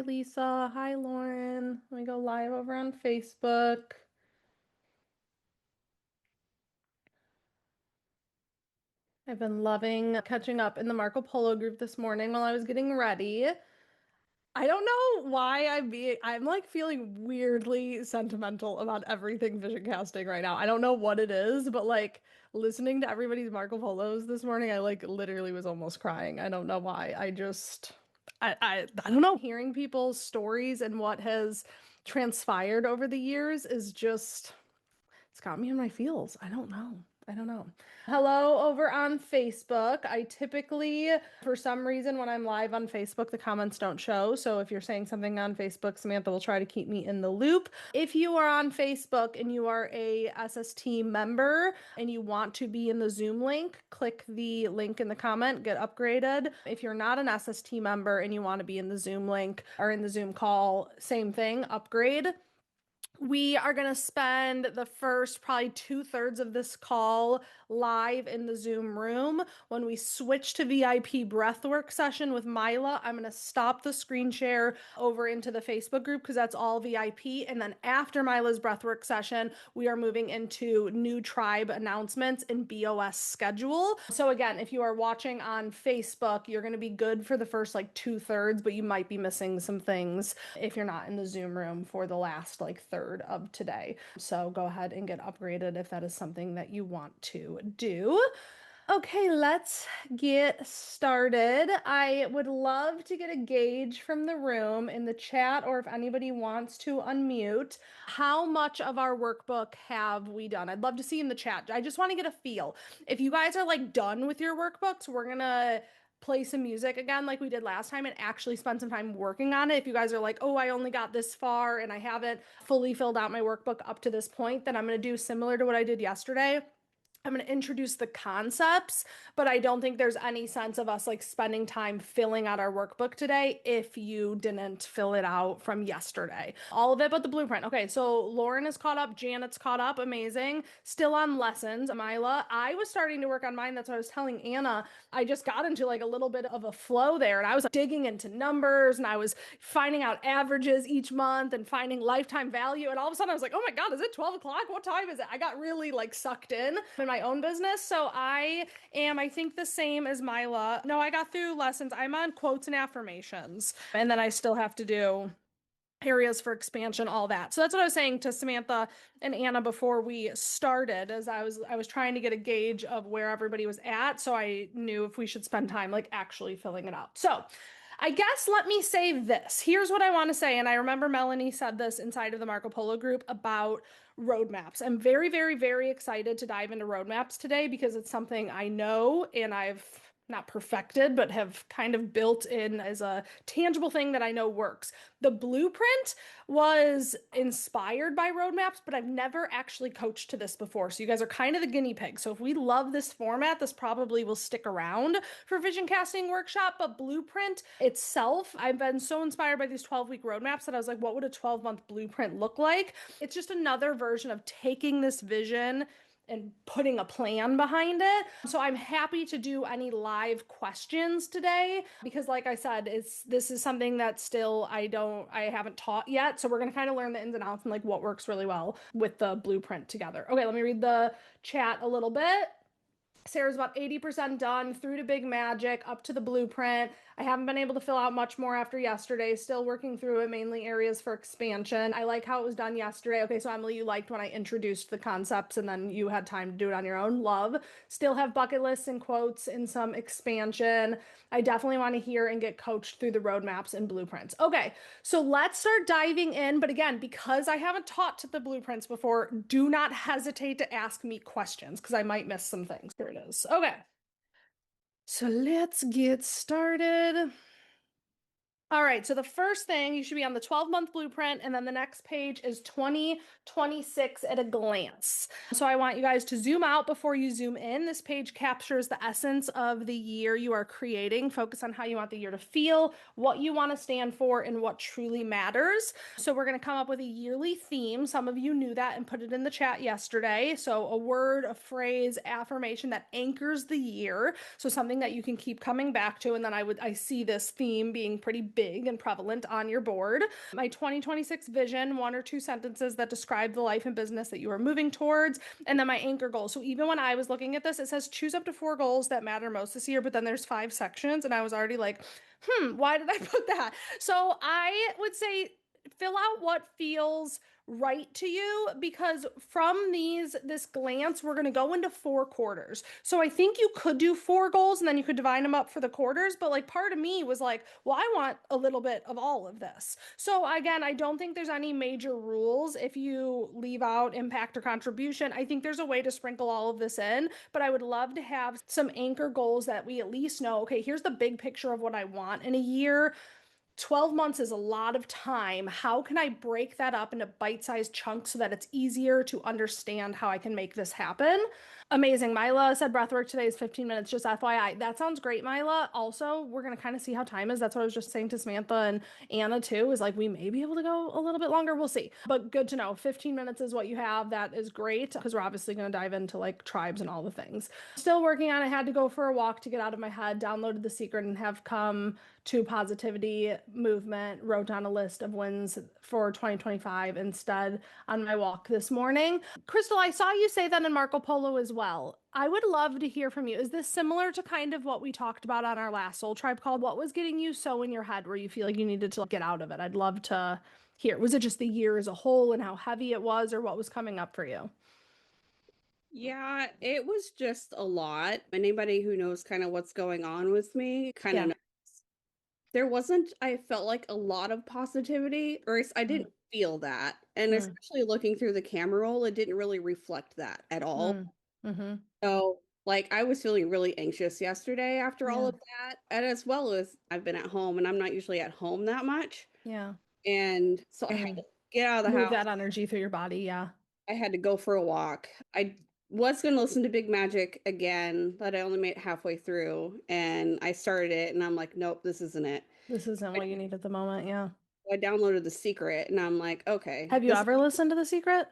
Lisa. Hi, Lauren. Let me go live over on Facebook. I've been loving catching up in the Marco Polo group this morning while I was getting ready. I don't know why I'm like feeling weirdly sentimental about everything vision casting right now. I don't know what it is, but like listening to everybody's Marco Polos this morning, I like literally was almost crying. I don't know why. I don't know. Hearing people's stories and what has transpired over the years is just it's got me in my feels. I don't know. I don't know. Hello over on Facebook. I typically, for some reason, when I'm live on Facebook, the comments don't show. So if you're saying something on Facebook, Samantha will try to keep me in the loop. If you are on Facebook and you are a SST member and you want to be in the Zoom link, click the link in the comment, get upgraded. If you're not an SST member and you want to be in the Zoom link or in the Zoom call, same thing, upgrade. We are going to spend the first probably 2/3 of this call live in the Zoom room. When we switch to VIP breathwork session with Mila, I'm going to stop the screen share over into the Facebook group because that's all VIP. And then after Mila's breathwork session, we are moving into new tribe announcements and BOS schedule. So again, if you are watching on Facebook, you're going to be good for the first like 2/3, but you might be missing some things if you're not in the Zoom room for the last like third of today. So go ahead and get upgraded if that is something that you want to do. Okay, let's get started. I would love to get a gauge from the room in the chat or if anybody wants to unmute. How much of our workbook have we done? I'd love to see in the chat. I just want to get a feel. If you guys are like done with your workbooks, we're gonna play some music again like we did last time and actually spend some time working on it. If you guys are like, oh, I only got this far and I haven't fully filled out my workbook up to this point, then I'm going to do similar to what I did yesterday. I'm going to introduce the concepts, but I don't think there's any sense of us like spending time filling out our workbook today if you didn't fill it out from yesterday. All of it but the blueprint. Okay, so Lauren is caught up, Janet's caught up, amazing. Still on lessons, Mila. I was starting to work on mine. That's what I was telling Anna. I just got into like a little bit of a flow there and I was like, digging into numbers and I was finding out averages each month and finding lifetime value. And all of a sudden I was like, oh my God, is it 12 o'clock? What time is it? I got really like sucked in my own business. So I am, I think, the same as Mila. No, I got through lessons. I'm on quotes and affirmations. And then I still have to do areas for expansion, all that. So that's what I was saying to Samantha and Anna before we started, as I was trying to get a gauge of where everybody was at, so I knew if we should spend time like actually filling it out. So I guess let me say this. Here's what I want to say, and I remember Melanie said this inside of the Marco Polo group about roadmaps. I'm very, very, very excited to dive into roadmaps today because it's something I know and I've not perfected, but have kind of built in as a tangible thing that I know works. The blueprint was inspired by roadmaps, but I've never actually coached to this before. So you guys are kind of the guinea pig. So if we love this format, this probably will stick around for vision casting workshop. But blueprint itself, I've been so inspired by these 12-week roadmaps that I was like, what would a 12-month blueprint look like? It's just another version of taking this vision and putting a plan behind it. So I'm happy to do any live questions today because like I said, this is something that still I haven't taught yet. So we're going to kind of learn the ins and outs and like what works really well with the blueprint together. Okay, let me read the chat a little bit. Sarah's about 80% done through to Big Magic, up to the blueprint. I haven't been able to fill out much more after yesterday. Still working through it, mainly areas for expansion. I like how it was done yesterday. Okay, so Emily, you liked when I introduced the concepts and then you had time to do it on your own. Love. Still have bucket lists and quotes and some expansion. I definitely want to hear and get coached through the roadmaps and blueprints. Okay, so let's start diving in. But again, because I haven't taught to the blueprints before, do not hesitate to ask me questions because I might miss some things. Here it is. Okay. So let's get started. All right, so the first thing, you should be on the 12-month blueprint, and then the next page is 2026 at a glance. So I want you guys to zoom out before you zoom in. This page captures the essence of the year you are creating. Focus on how you want the year to feel, what you want to stand for, and what truly matters. So we're going to come up with a yearly theme. Some of you knew that and put it in the chat yesterday. So a word, a phrase, affirmation that anchors the year. So something that you can keep coming back to. And then I see this theme being pretty big big and prevalent on your board. My 2026 vision, 1 or 2 sentences that describe the life and business that you are moving towards, and then my anchor goals. So even when I was looking at this, it says choose up to 4 goals that matter most this year, but then there's 5 sections, and I was already like, why did I put that? So I would say fill out what feels right to you, because from this glance we're going to go into 4 quarters. So I think you could do 4 goals and then you could divide them up for the quarters, but like part of me was like, well, I want a little bit of all of this. So again, I don't think there's any major rules if you leave out impact or contribution. I think there's a way to sprinkle all of this in, but I would love to have some anchor goals that we at least know, okay, here's the big picture of what I want in a year. 12 months is a lot of time. How can I break that up into bite-sized chunks so that it's easier to understand how I can make this happen? Amazing. Mila said breathwork today is 15 minutes, just FYI. That sounds great, Mila. Also, we're going to kind of see how time is. That's what I was just saying to Samantha and Anna too, is like we may be able to go a little bit longer. We'll see. But good to know. 15 minutes is what you have. That is great because we're obviously going to dive into like tribes and all the things. Still working on it. I had to go for a walk to get out of my head, downloaded The Secret, and have come to positivity movement, wrote down a list of wins for 2025 instead on my walk this morning. Crystal, I saw you say that in Marco Polo as well. I would love to hear from you. Is this similar to kind of what we talked about on our last Soul Tribe call? What was getting you so in your head where you feel like you needed to get out of it? I'd love to hear. Was it just the year as a whole and how heavy it was, or what was coming up for you? Yeah, it was just a lot. Anybody who knows kind of what's going on with me kind of Yeah. knows. There wasn't, I felt like a lot of positivity, or I Mm, didn't feel that. And mm, especially looking through the camera roll, it didn't really reflect that at all. mm, mm-hmm. So, like, I was feeling really anxious yesterday after all Yeah. of that. And as well as I've been at home and I'm not usually at home that much. Yeah. And so I had Mm. to get out of the Move house. that energy through your body. Yeah. I had to go for a walk. I was going to listen to Big Magic again, but I only made it halfway through and I started it and I'm like, nope, this isn't it. This isn't what you need at the moment. Yeah. I downloaded The Secret and I'm like, okay, Have you this is ever listened to The Secret?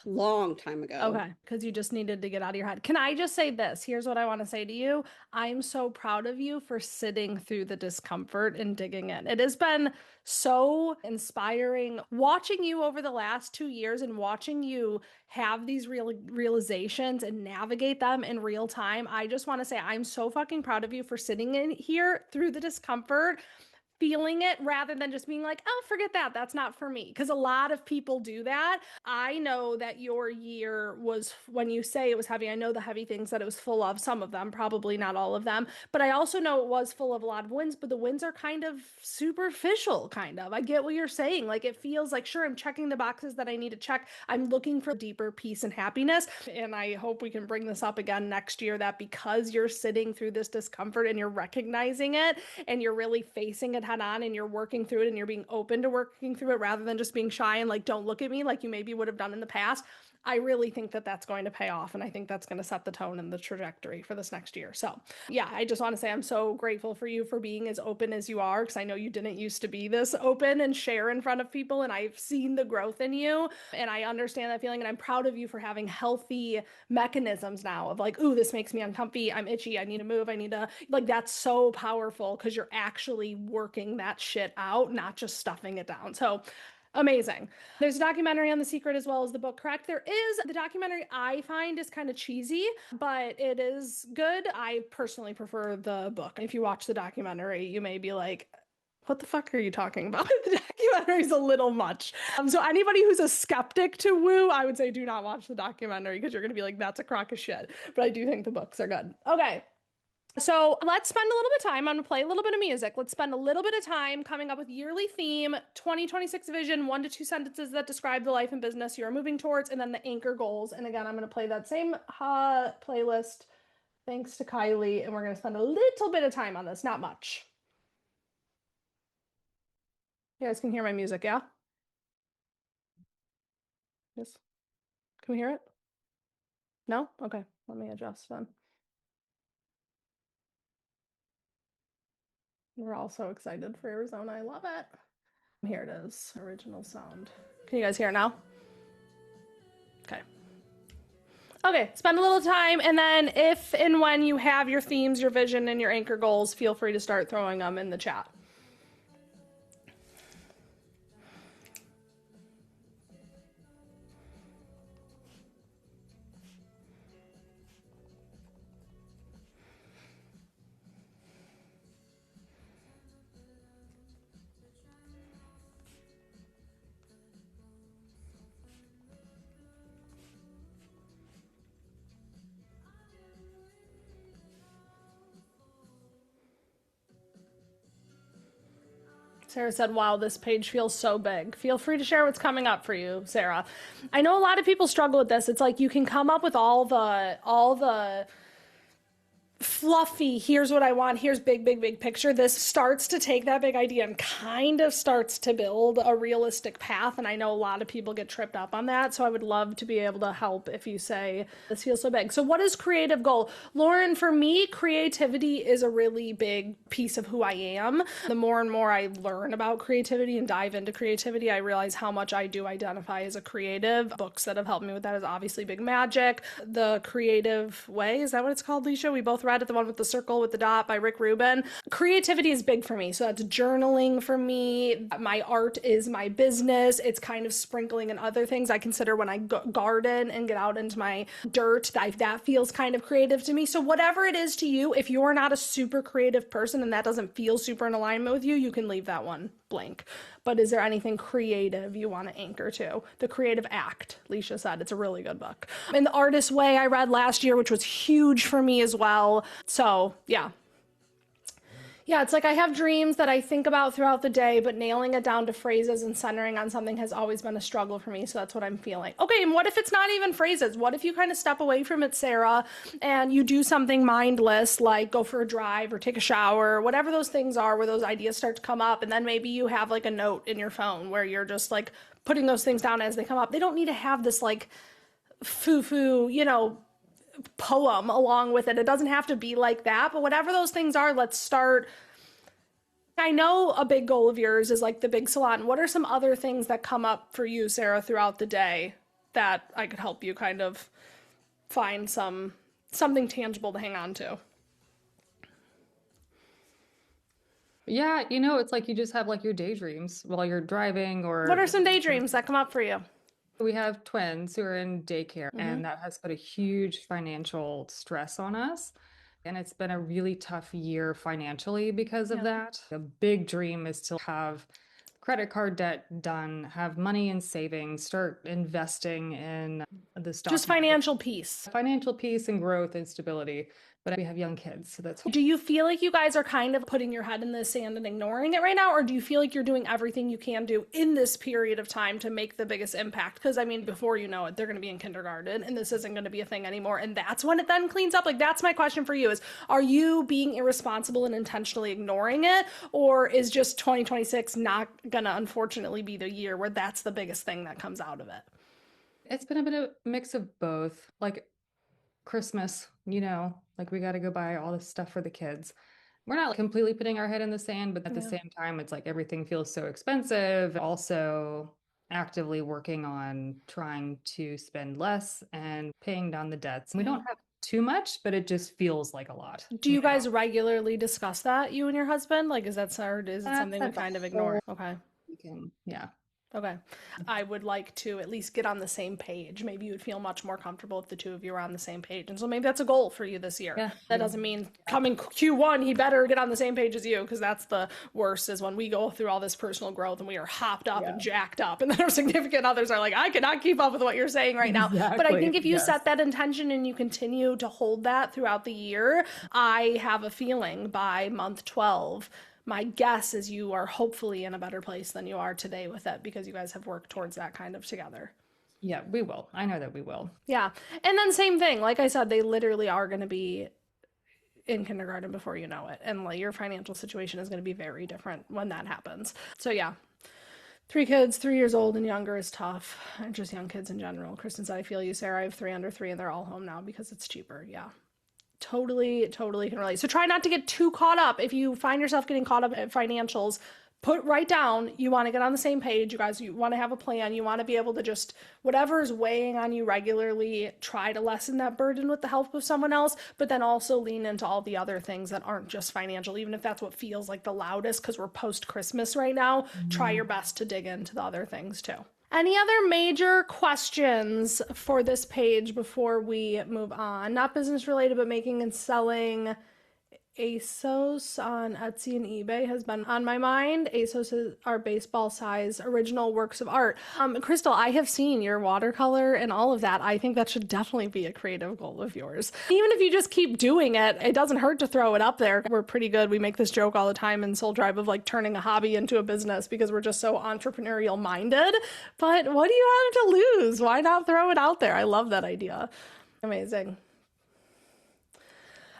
a long time ago. Okay, because you just needed to get out of your head. Can I just say this? Here's what I want to say to you. I'm so proud of you for sitting through the discomfort and digging in. It has been so inspiring watching you over the last 2 years and watching you have these realizations and navigate them in real time. I just want to say I'm so fucking proud of you for sitting in here through the discomfort, feeling it rather than just being like, oh, forget that. That's not for me. Because a lot of people do that. I know that your year was, when you say it was heavy, I know the heavy things that it was full of, some of them, probably not all of them. But I also know it was full of a lot of wins, but the wins are kind of superficial, kind of. I get what you're saying. Like it feels like, sure, I'm checking the boxes that I need to check. I'm looking for deeper peace and happiness. And I hope we can bring this up again next year, that because you're sitting through this discomfort and you're recognizing it and you're really facing it head on and you're working through it and you're being open to working through it rather than just being shy and like, don't look at me like you maybe would have done in the past. I really think that that's going to pay off. And I think that's going to set the tone and the trajectory for this next year. So, yeah, I just want to say I'm so grateful for you for being as open as you are, because I know you didn't used to be this open and share in front of people. And I've seen the growth in you. And I understand that feeling. And I'm proud of you for having healthy mechanisms now of like, ooh, this makes me uncomfy. I'm itchy. I need to move. I need to, like, that's so powerful because you're actually working that shit out, not just stuffing it down. So, amazing. There's a documentary on The Secret as well as the book, correct? There is. The documentary I find is kind of cheesy, but it is good. I personally prefer the book. If you watch the documentary, you may be like, what the fuck are you talking about? The documentary is a little much. So anybody who's a skeptic to woo, I would say do not watch the documentary because you're going to be like, that's a crock of shit. But I do think the books are good. Okay. So let's spend a little bit of time. I'm gonna play a little bit of music. Let's spend a little bit of time coming up with yearly theme, 2026 vision, 1 to 2 sentences that describe the life and business you're moving towards, and then the anchor goals. And again, I'm gonna play that same playlist thanks to Kylie, and we're gonna spend a little bit of time on this, not much. You guys can hear my music, yeah? Yes. Can we hear it? No? Okay. Let me adjust then. We're all so excited for Arizona. I love it. Here it is. Original sound. Can you guys hear it now? Okay. Okay, spend a little time, and then if and when you have your themes, your vision, and your anchor goals, feel free to start throwing them in the chat. Sarah said, wow, this page feels so big. Feel free to share what's coming up for you, Sarah. I know a lot of people struggle with this. It's like you can come up with all the fluffy, here's what I want, here's big picture. This starts to take that big idea and kind of starts to build a realistic path. And I know a lot of people get tripped up on that. So I would love to be able to help if you say, this feels so big. So what is creative goal? Lauren, for me, creativity is a really big piece of who I am. The more and more I learn about creativity and dive into creativity, I realize how much I do identify as a creative. Books that have helped me with that is obviously Big Magic. The Creative Way, is that what it's called, Leisha? We both read it, the one with the circle with the dot by Rick Rubin. Creativity is big for me. So that's journaling for me. My art is my business. It's kind of sprinkling in other things. I consider when I garden and get out into my dirt, that feels kind of creative to me. So whatever it is to you, if you're not a super creative person and that doesn't feel super in alignment with you, you can leave that one blank. But is there anything creative you want to anchor to? The Creative Act, Leisha said. It's a really good book. And The Artist's Way I read last year, which was huge for me as well. So yeah. Yeah, it's like I have dreams that I think about throughout the day, but nailing it down to phrases and centering on something has always been a struggle for me. So that's what I'm feeling. Okay, and what if it's not even phrases? What if you kind of step away from it, Sarah, and you do something mindless, like go for a drive or take a shower, whatever those things are where those ideas start to come up. And then maybe you have like a note in your phone where you're just like putting those things down as they come up. They don't need to have this like foo-foo, poem along with it. It doesn't have to be like that, but whatever those things are, let's start. I know a big goal of yours is like the big salon. What are some other things that come up for you, Sarah, throughout the day that I could help you kind of find something tangible to hang on to? Yeah, it's like you just have like your daydreams while you're driving What are or some daydreams that come up for you? we have twins who are in daycare Mm-hmm. and that has put a huge financial stress on us. And it's been a really tough year financially because of that. A big dream is to have credit card debt done, have money in savings, start investing in the stock Just market. financial peace. Financial peace and growth and stability. But we have young kids, so that's. Do you feel like you guys are kind of putting your head in the sand and ignoring it right now? Or do you feel like you're doing everything you can do in this period of time to make the biggest impact? Because I mean, before you know it, they're going to be in kindergarten and this isn't going to be a thing anymore. And that's when it then cleans up. Like, that's my question for you is, are you being irresponsible and intentionally ignoring it? Or is just 2026 not going to unfortunately be the year where that's the biggest thing that comes out of it? It's been a bit of a mix of both. Like Christmas, like we got to go buy all this stuff for the kids. We're not like, completely putting our head in the sand, but at the same time, it's like everything feels so expensive. Also, actively working on trying to spend less and paying down the debts. We don't have too much, but it just feels like a lot. Do you guys regularly discuss that, you and your husband? Like, is that, or is it something we kind of ignore? Okay. Yeah. Okay. I would like to at least get on the same page. Maybe you would feel much more comfortable if the two of you are on the same page. And so maybe that's a goal for you this year. Yeah. That doesn't mean coming Q1, he better get on the same page as you, because that's the worst is when we go through all this personal growth and we are hopped up and jacked up. And then our significant others are like, I cannot keep up with what you're saying right now. Exactly. But I think if you set that intention and you continue to hold that throughout the year, I have a feeling by month 12, my guess is you are hopefully in a better place than you are today with it because you guys have worked towards that kind of together. Yeah, we will. I know that we will. Yeah. And then same thing. Like I said, they literally are going to be in kindergarten before you know it. And like your financial situation is going to be very different when that happens. So yeah. 3 kids, 3 years old and younger is tough. And just young kids in general. Kristen said, I feel you, Sarah. I have 3 under 3 and they're all home now because it's cheaper. Yeah. Totally can relate. So try not to get too caught up. If you find yourself getting caught up at financials, write down, you want to get on the same page. You guys, you want to have a plan. You want to be able to just, whatever is weighing on you regularly, try to lessen that burden with the help of someone else, but then also lean into all the other things that aren't just financial, even if that's what feels like the loudest, because we're post-Christmas right now. Try your best to dig into the other things too. Any other major questions for this page before we move on? Not business related, but making and selling ASOS on Etsy and eBay has been on my mind. ASOS are baseball size original works of art. Crystal, I have seen your watercolor and all of that. I think that should definitely be a creative goal of yours. Even if you just keep doing it, it doesn't hurt to throw it up there. We're pretty good. We make this joke all the time in Soul Tribe of like turning a hobby into a business because we're just so entrepreneurial minded. But what do you have to lose? Why not throw it out there? I love that idea. Amazing.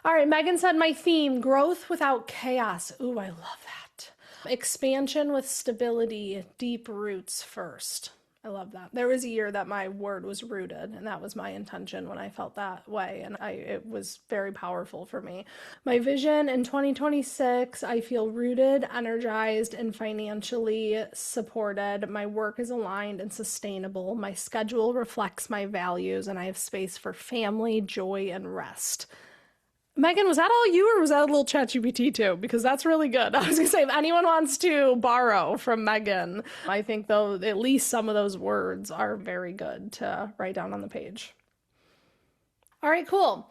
All right, Megan said my theme, growth without chaos. Ooh, I love that. Expansion with stability, deep roots first. I love that. There was a year that my word was rooted, and that was my intention when I felt that way, and it was very powerful for me. My vision in 2026, I feel rooted, energized, and financially supported. My work is aligned and sustainable. My schedule reflects my values, and I have space for family, joy, and rest. Megan, was that all you or was that a little ChatGPT too? Because that's really good. I was gonna say, if anyone wants to borrow from Megan, I think though at least some of those words are very good to write down on the page. All right, cool.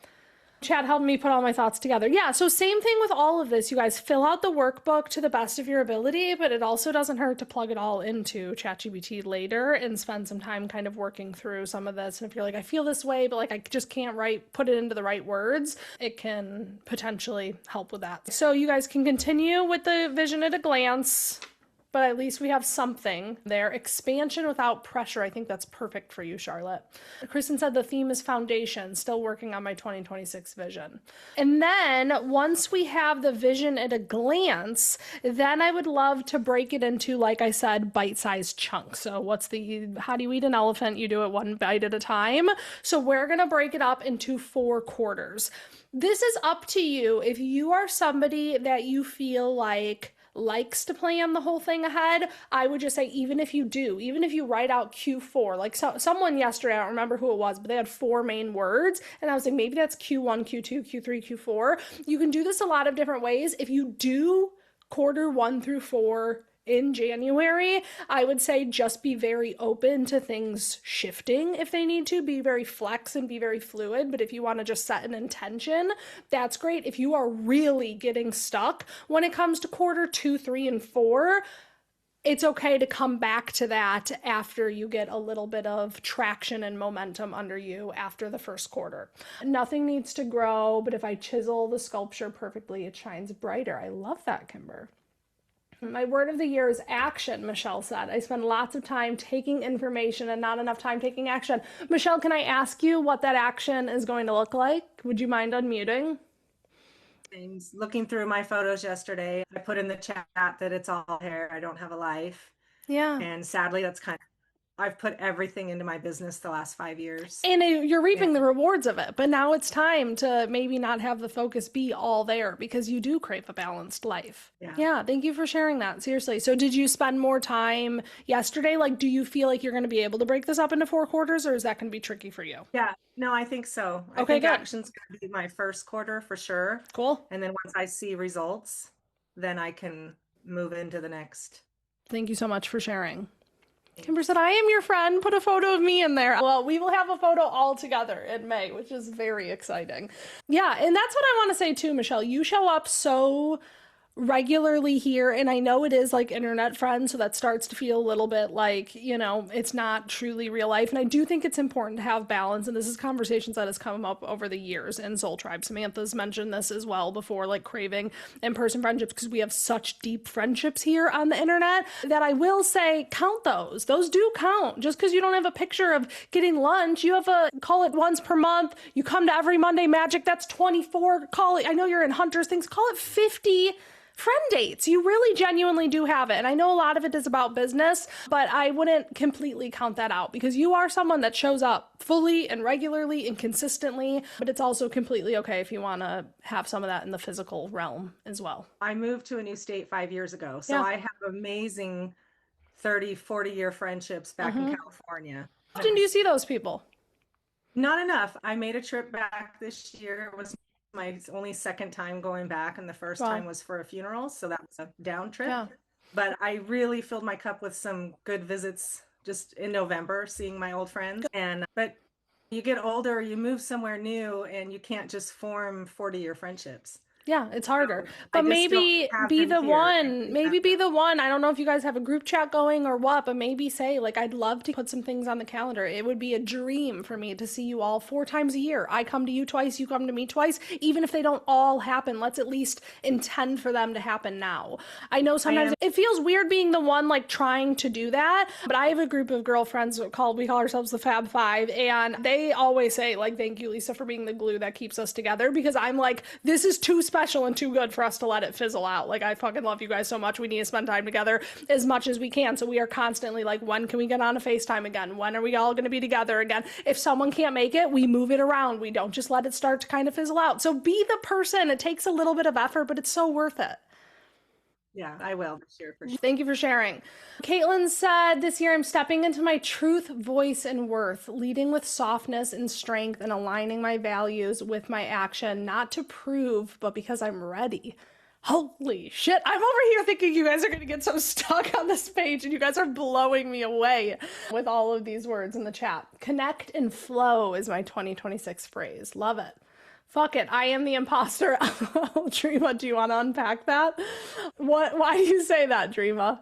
Chad helped me put all my thoughts together. Yeah, so same thing with all of this. You guys fill out the workbook to the best of your ability, but it also doesn't hurt to plug it all into ChatGPT later and spend some time kind of working through some of this. And if you're like, I feel this way, but like I just can't put it into the right words, it can potentially help with that. So you guys can continue with the vision at a glance, but at least we have something there. Expansion without pressure. I think that's perfect for you, Charlotte. Kristen said the theme is foundation, still working on my 2026 vision. And then once we have the vision at a glance, then I would love to break it into, like I said, bite-sized chunks. So how do you eat an elephant? You do it one bite at a time. So we're going to break it up into 4 quarters. This is up to you. If you are somebody that you feel likes to plan the whole thing ahead, I would just say even if you write out Q4, like someone yesterday, I don't remember who it was, but they had 4 main words, and I was like, maybe that's Q1, Q2, Q3, Q4. You can do this a lot of different ways. If you do quarter 1 through 4 in January, I would say just be very open to things shifting if they need to. Be very flex and be very fluid. But if you want to just set an intention, that's great. If you are really getting stuck when it comes to quarter 2, 3, and 4, it's okay to come back to that after you get a little bit of traction and momentum under you after the first quarter. Nothing needs to grow, but if I chisel the sculpture perfectly, it shines brighter. I love that, Kimber. My word of the year is action, Michelle said. I spend lots of time taking information and not enough time taking action. Michelle, can I ask you what that action is going to look like? Would you mind unmuting? Things. Looking through my photos yesterday, I put in the chat that it's all hair. I don't have a life. Yeah. And sadly, I've put everything into my business the last 5 years. And you're reaping the rewards of it. But now it's time to maybe not have the focus be all there because you do crave a balanced life. Yeah. Thank you for sharing that. Seriously. So did you spend more time yesterday? Like, do you feel like you're going to be able to break this up into 4 quarters, or is that going to be tricky for you? Yeah. No, I think so. I Okay, think good. action's going to be my first quarter for sure. Cool. And then once I see results, then I can move into the next. Thank you so much for sharing. Kimber said, I am your friend. Put a photo of me in there. Well, we will have a photo all together in May, which is very exciting. Yeah, and that's what I want to say too, Michelle. You show up so regularly here, and I know it is like internet friends, so that starts to feel a little bit like, it's not truly real life. And I do think it's important to have balance, and this is conversations that has come up over the years in Soul Tribe. Samantha's mentioned this as well before, like craving in-person friendships, because we have such deep friendships here on the internet that I will say count those. Those do count. Just because you don't have a picture of getting lunch, you have call it once per month, you come to every Monday Magic, that's 24, I know you're in Hunters things, call it 50 friend dates. You really genuinely do have it. And I know a lot of it is about business, but I wouldn't completely count that out because you are someone that shows up fully and regularly and consistently, but it's also completely okay if you want to have some of that in the physical realm as well. I moved to a new state 5 years ago. So I have amazing 30, 40-year friendships back in California. How often do you see those people? Not enough. I made a trip back this year. It was my only second time going back, and the first time was for a funeral, so that was a down trip. But I really filled my cup with some good visits just in November, seeing my old friends. But you get older, you move somewhere new, and you can't just form 40-year friendships. Yeah, it's harder. So But I just don't maybe have be him the here. one. Maybe be the one. I don't know if you guys have a group chat going or what, but maybe say, like, I'd love to put some things on the calendar. It would be a dream for me to see you all 4 times a year. I come to you twice, you come to me twice. Even if they don't all happen, let's at least intend for them to happen now. I know sometimes it feels weird being the one, like, trying to do that, but I have a group of girlfriends we call ourselves the Fab Five, and they always say, like, thank you, Lisa, for being the glue that keeps us together, because I'm like, this is too special and too good for us to let it fizzle out. Like, I fucking love you guys so much. We need to spend time together as much as we can. So we are constantly like, when can we get on a FaceTime again? When are we all going to be together again? If someone can't make it, we move it around. We don't just let it start to kind of fizzle out. So be the person. It takes a little bit of effort, but it's so worth it. Yeah, I will this year for sure. Thank you for sharing. Caitlin said, this year I'm stepping into my truth, voice, and worth, leading with softness and strength and aligning my values with my action, not to prove, but because I'm ready. Holy shit. I'm over here thinking you guys are going to get so stuck on this page, and you guys are blowing me away with all of these words in the chat. Connect and flow is my 2026 phrase. Love it. Fuck it, I am the imposter. Dreama, do you want to unpack that? Why do you say that, Dreama?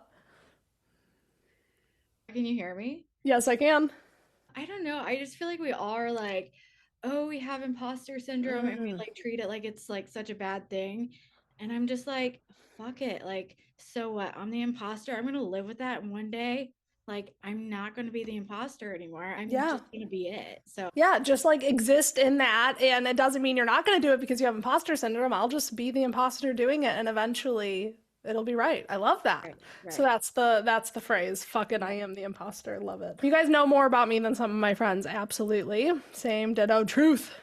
Can you hear me? Yes, I can. I don't know. I just feel like we all are like, oh, we have imposter syndrome and we like treat it like it's like such a bad thing. And I'm just like, fuck it. Like, so what? I'm the imposter. I'm gonna live with that. And one day, like, I'm not gonna be the imposter anymore. I'm just gonna be it. So yeah, just like exist in that. And it doesn't mean you're not gonna do it because you have imposter syndrome. I'll just be the imposter doing it, and eventually it'll be right. I love that. Right. So that's the phrase. Fuck it, I am the imposter. Love it. You guys know more about me than some of my friends. Absolutely. Same, ditto, truth.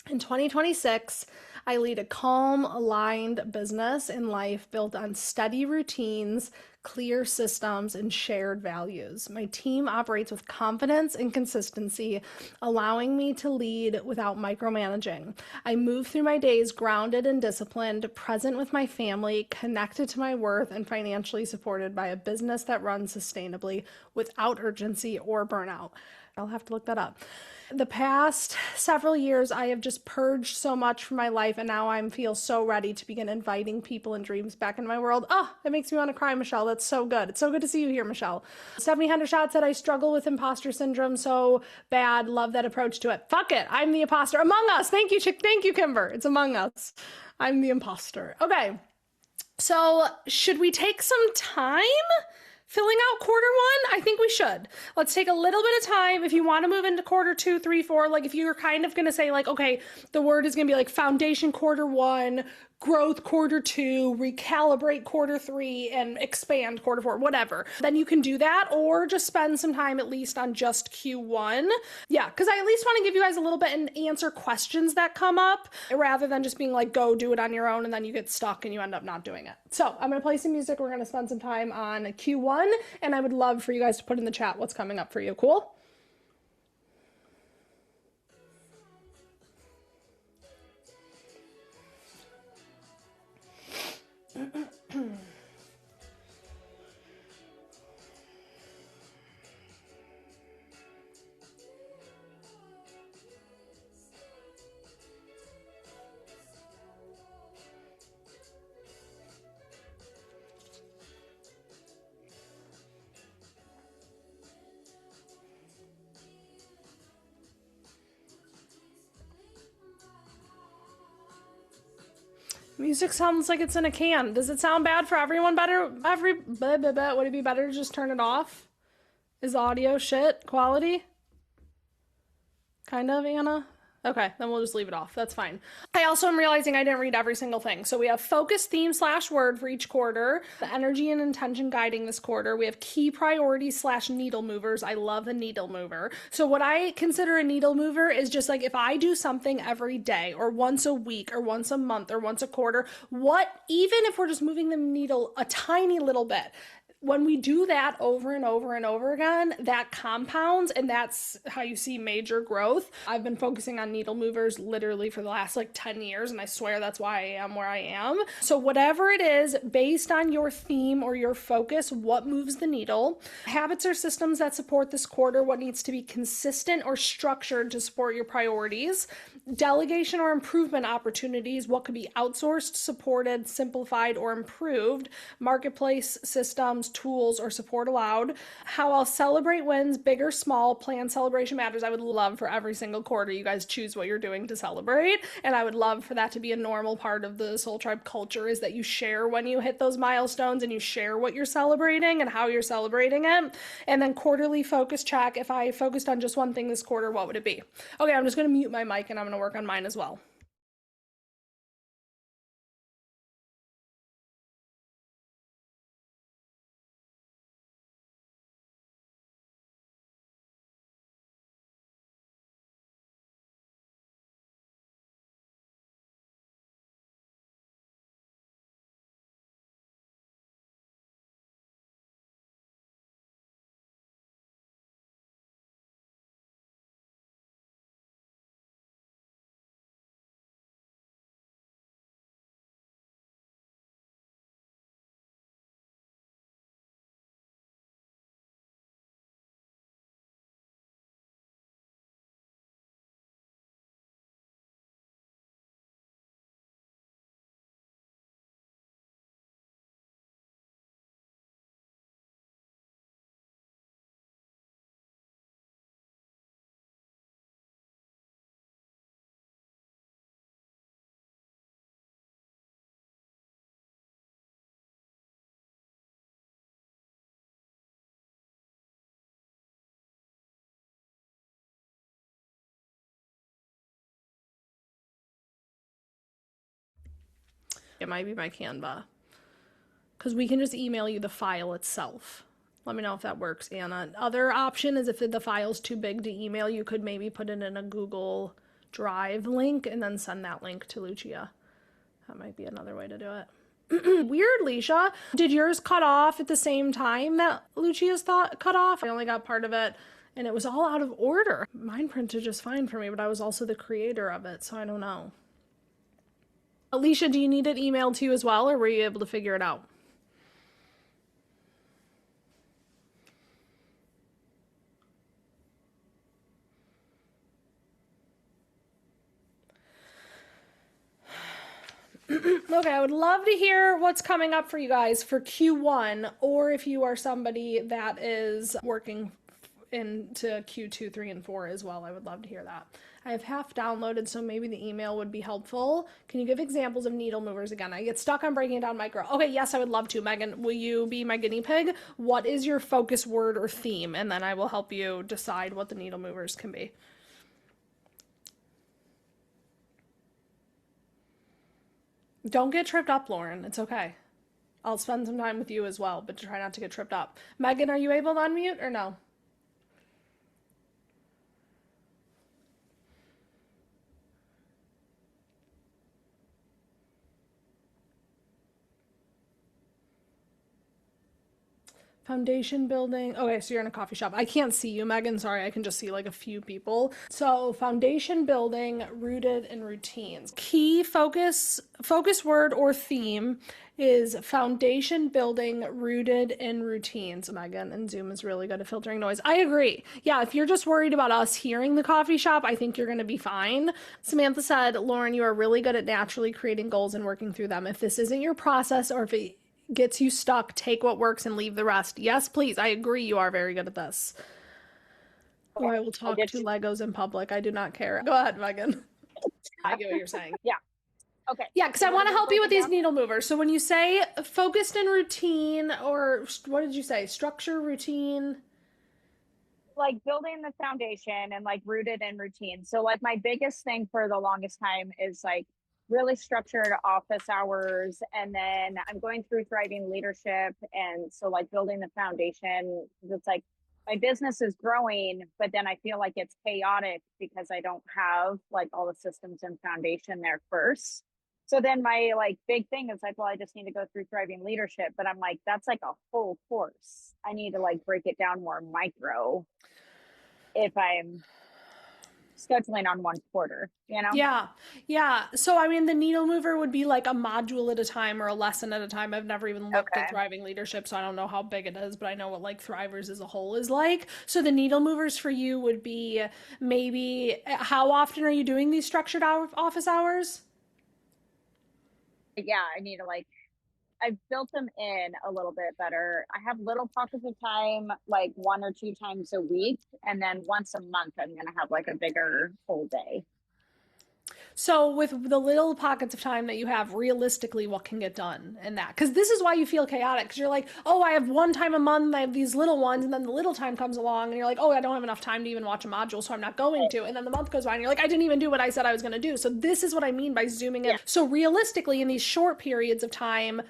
In 2026, I lead a calm, aligned business and life built on steady routines, clear systems, and shared values. My team operates with confidence and consistency, allowing me to lead without micromanaging. I move through my days grounded and disciplined, present with my family, connected to my worth, and financially supported by a business that runs sustainably without urgency or burnout. I'll have to look that up. The past several years, I have just purged so much from my life, and now I feel so ready to begin inviting people and dreams back into my world. Oh, it makes me want to cry, Michelle. That's so good. It's so good to see you here, Michelle. Stephanie Hendershot said, I struggle with imposter syndrome so bad. Love that approach to it. Fuck it. I'm the imposter. Among Us. Thank you, Chick. Thank you, Kimber. It's Among Us. I'm the imposter. Okay. So should we take some time filling out quarter one? I think we should. Let's take a little bit of time. If you want to move into quarter 2, 3, 4, like if you're kind of going to say like, okay, the word is going to be like foundation quarter 1, growth quarter 2, recalibrate quarter 3, and expand quarter 4, whatever. Then you can do that, or just spend some time at least on just Q1. Yeah, because I at least want to give you guys a little bit and answer questions that come up rather than just being like, go do it on your own and then you get stuck and you end up not doing it. So I'm going to play some music. We're going to spend some time on Q1, and I would love for you guys to put in the chat what's coming up for you. Cool? Music sounds like it's in a can. Does it sound bad for everyone? Would it be better to just turn it off? Is the audio shit quality? Kind of, Anna? Okay, then we'll just leave it off. That's fine. I also am realizing I didn't read every single thing. So we have focus, theme, / word for each quarter, the energy and intention guiding this quarter. We have key priorities / needle movers. I love a needle mover. So what I consider a needle mover is just like if I do something every day or once a week or once a month or once a quarter, even if we're just moving the needle a tiny little bit, when we do that over and over and over again, that compounds, and that's how you see major growth. I've been focusing on needle movers literally for the last like 10 years, and I swear that's why I am where I am. So whatever it is, based on your theme or your focus, what moves the needle, habits or systems that support this quarter, what needs to be consistent or structured to support your priorities, delegation or improvement opportunities, what could be outsourced, supported, simplified, or improved, marketplace systems, tools, or support allowed. How I'll celebrate wins, big or small, plan celebration matters. I would love for every single quarter you guys choose what you're doing to celebrate, and I would love for that to be a normal part of the Soul Tribe culture, is that you share when you hit those milestones and you share what you're celebrating and how you're celebrating it. And then quarterly focus check. If I focused on just one thing this quarter, what would it be? Okay, I'm just going to mute my mic and I'm going to work on mine as well. It might be my Canva, because we can just email you the file itself. Let me know if that works, Anna. Other option is if the file's too big to email, you could maybe put it in a Google Drive link and then send that link to Lucia. That might be another way to do it. Weird, Leisha. Did yours cut off at the same time that Lucia's cut off? I only got part of it and it was all out of order. Mine printed just fine for me, but I was also the creator of it, so I don't know. Alicia, do you need it emailed to you as well, or were you able to figure it out? Okay, I would love to hear what's coming up for you guys for Q1, or if you are somebody that is working into Q2, 3, and 4 as well. I would love to hear that. I have half downloaded, so maybe the email would be helpful. Can you give examples of needle movers again? I get stuck on breaking down micro. Okay, yes, I would love to. Megan, will you be my guinea pig? What is your focus word or theme? And then I will help you decide what the needle movers can be. Don't get tripped up, Lauren. It's okay. I'll spend some time with you as well, but try not to get tripped up. Megan, are you able to unmute or no? Foundation building. Okay, so you're in a coffee shop. I can't see you, Megan. Sorry, I can just see like a few people. So foundation building, rooted in routines. Key focus word or theme is foundation building, rooted in routines. Megan, and Zoom is really good at filtering noise. I agree. Yeah, if you're just worried about us hearing the coffee shop, I think you're going to be fine. Samantha said, Lauren, you are really good at naturally creating goals and working through them. If this isn't your process, or if it gets you stuck, take what works and leave the rest. Yes, please. I agree. You are very good at this. Okay. Or I will talk to Legos in public. I do not care. Go ahead, Megan. I get what you're saying. Yeah. Okay. Yeah, because I want to help you with these needle movers. So when you say focused and routine, or what did you say? Structure, routine? Like building the foundation and like rooted in routine. So like my biggest thing for the longest time is like really structured office hours. And then I'm going through thriving leadership. And so like building the foundation, it's like my business is growing, but then I feel like it's chaotic because I don't have like all the systems and foundation there first. So then my like big thing is like, well, I just need to go through thriving leadership, but I'm like, that's like a whole course. I need to like break it down more micro if I'm scheduling on one quarter, you know? Yeah. Yeah. So, I mean, the needle mover would be like a module at a time or a lesson at a time. I've never even looked at Okay. Thriving Leadership, so I don't know how big it is, but I know what like Thrivers as a whole is like. So, the needle movers for you would be maybe how often are you doing these structured office hours? Yeah, I need to like, I've built them in a little bit better. I have little pockets of time, like 1 or 2 times a week. And then once a month, I'm going to have like a bigger full day. So, with the little pockets of time that you have, realistically, what can get done in that? Because this is why you feel chaotic. Because you're like, oh, I have one time a month, I have these little ones, and then the little time comes along, and you're like, oh, I don't have enough time to even watch a module, so I'm not going to. And then the month goes by, and you're like, I didn't even do what I said I was going to do. So, this is what I mean by zooming in. Yeah. So, realistically, in these short periods of time,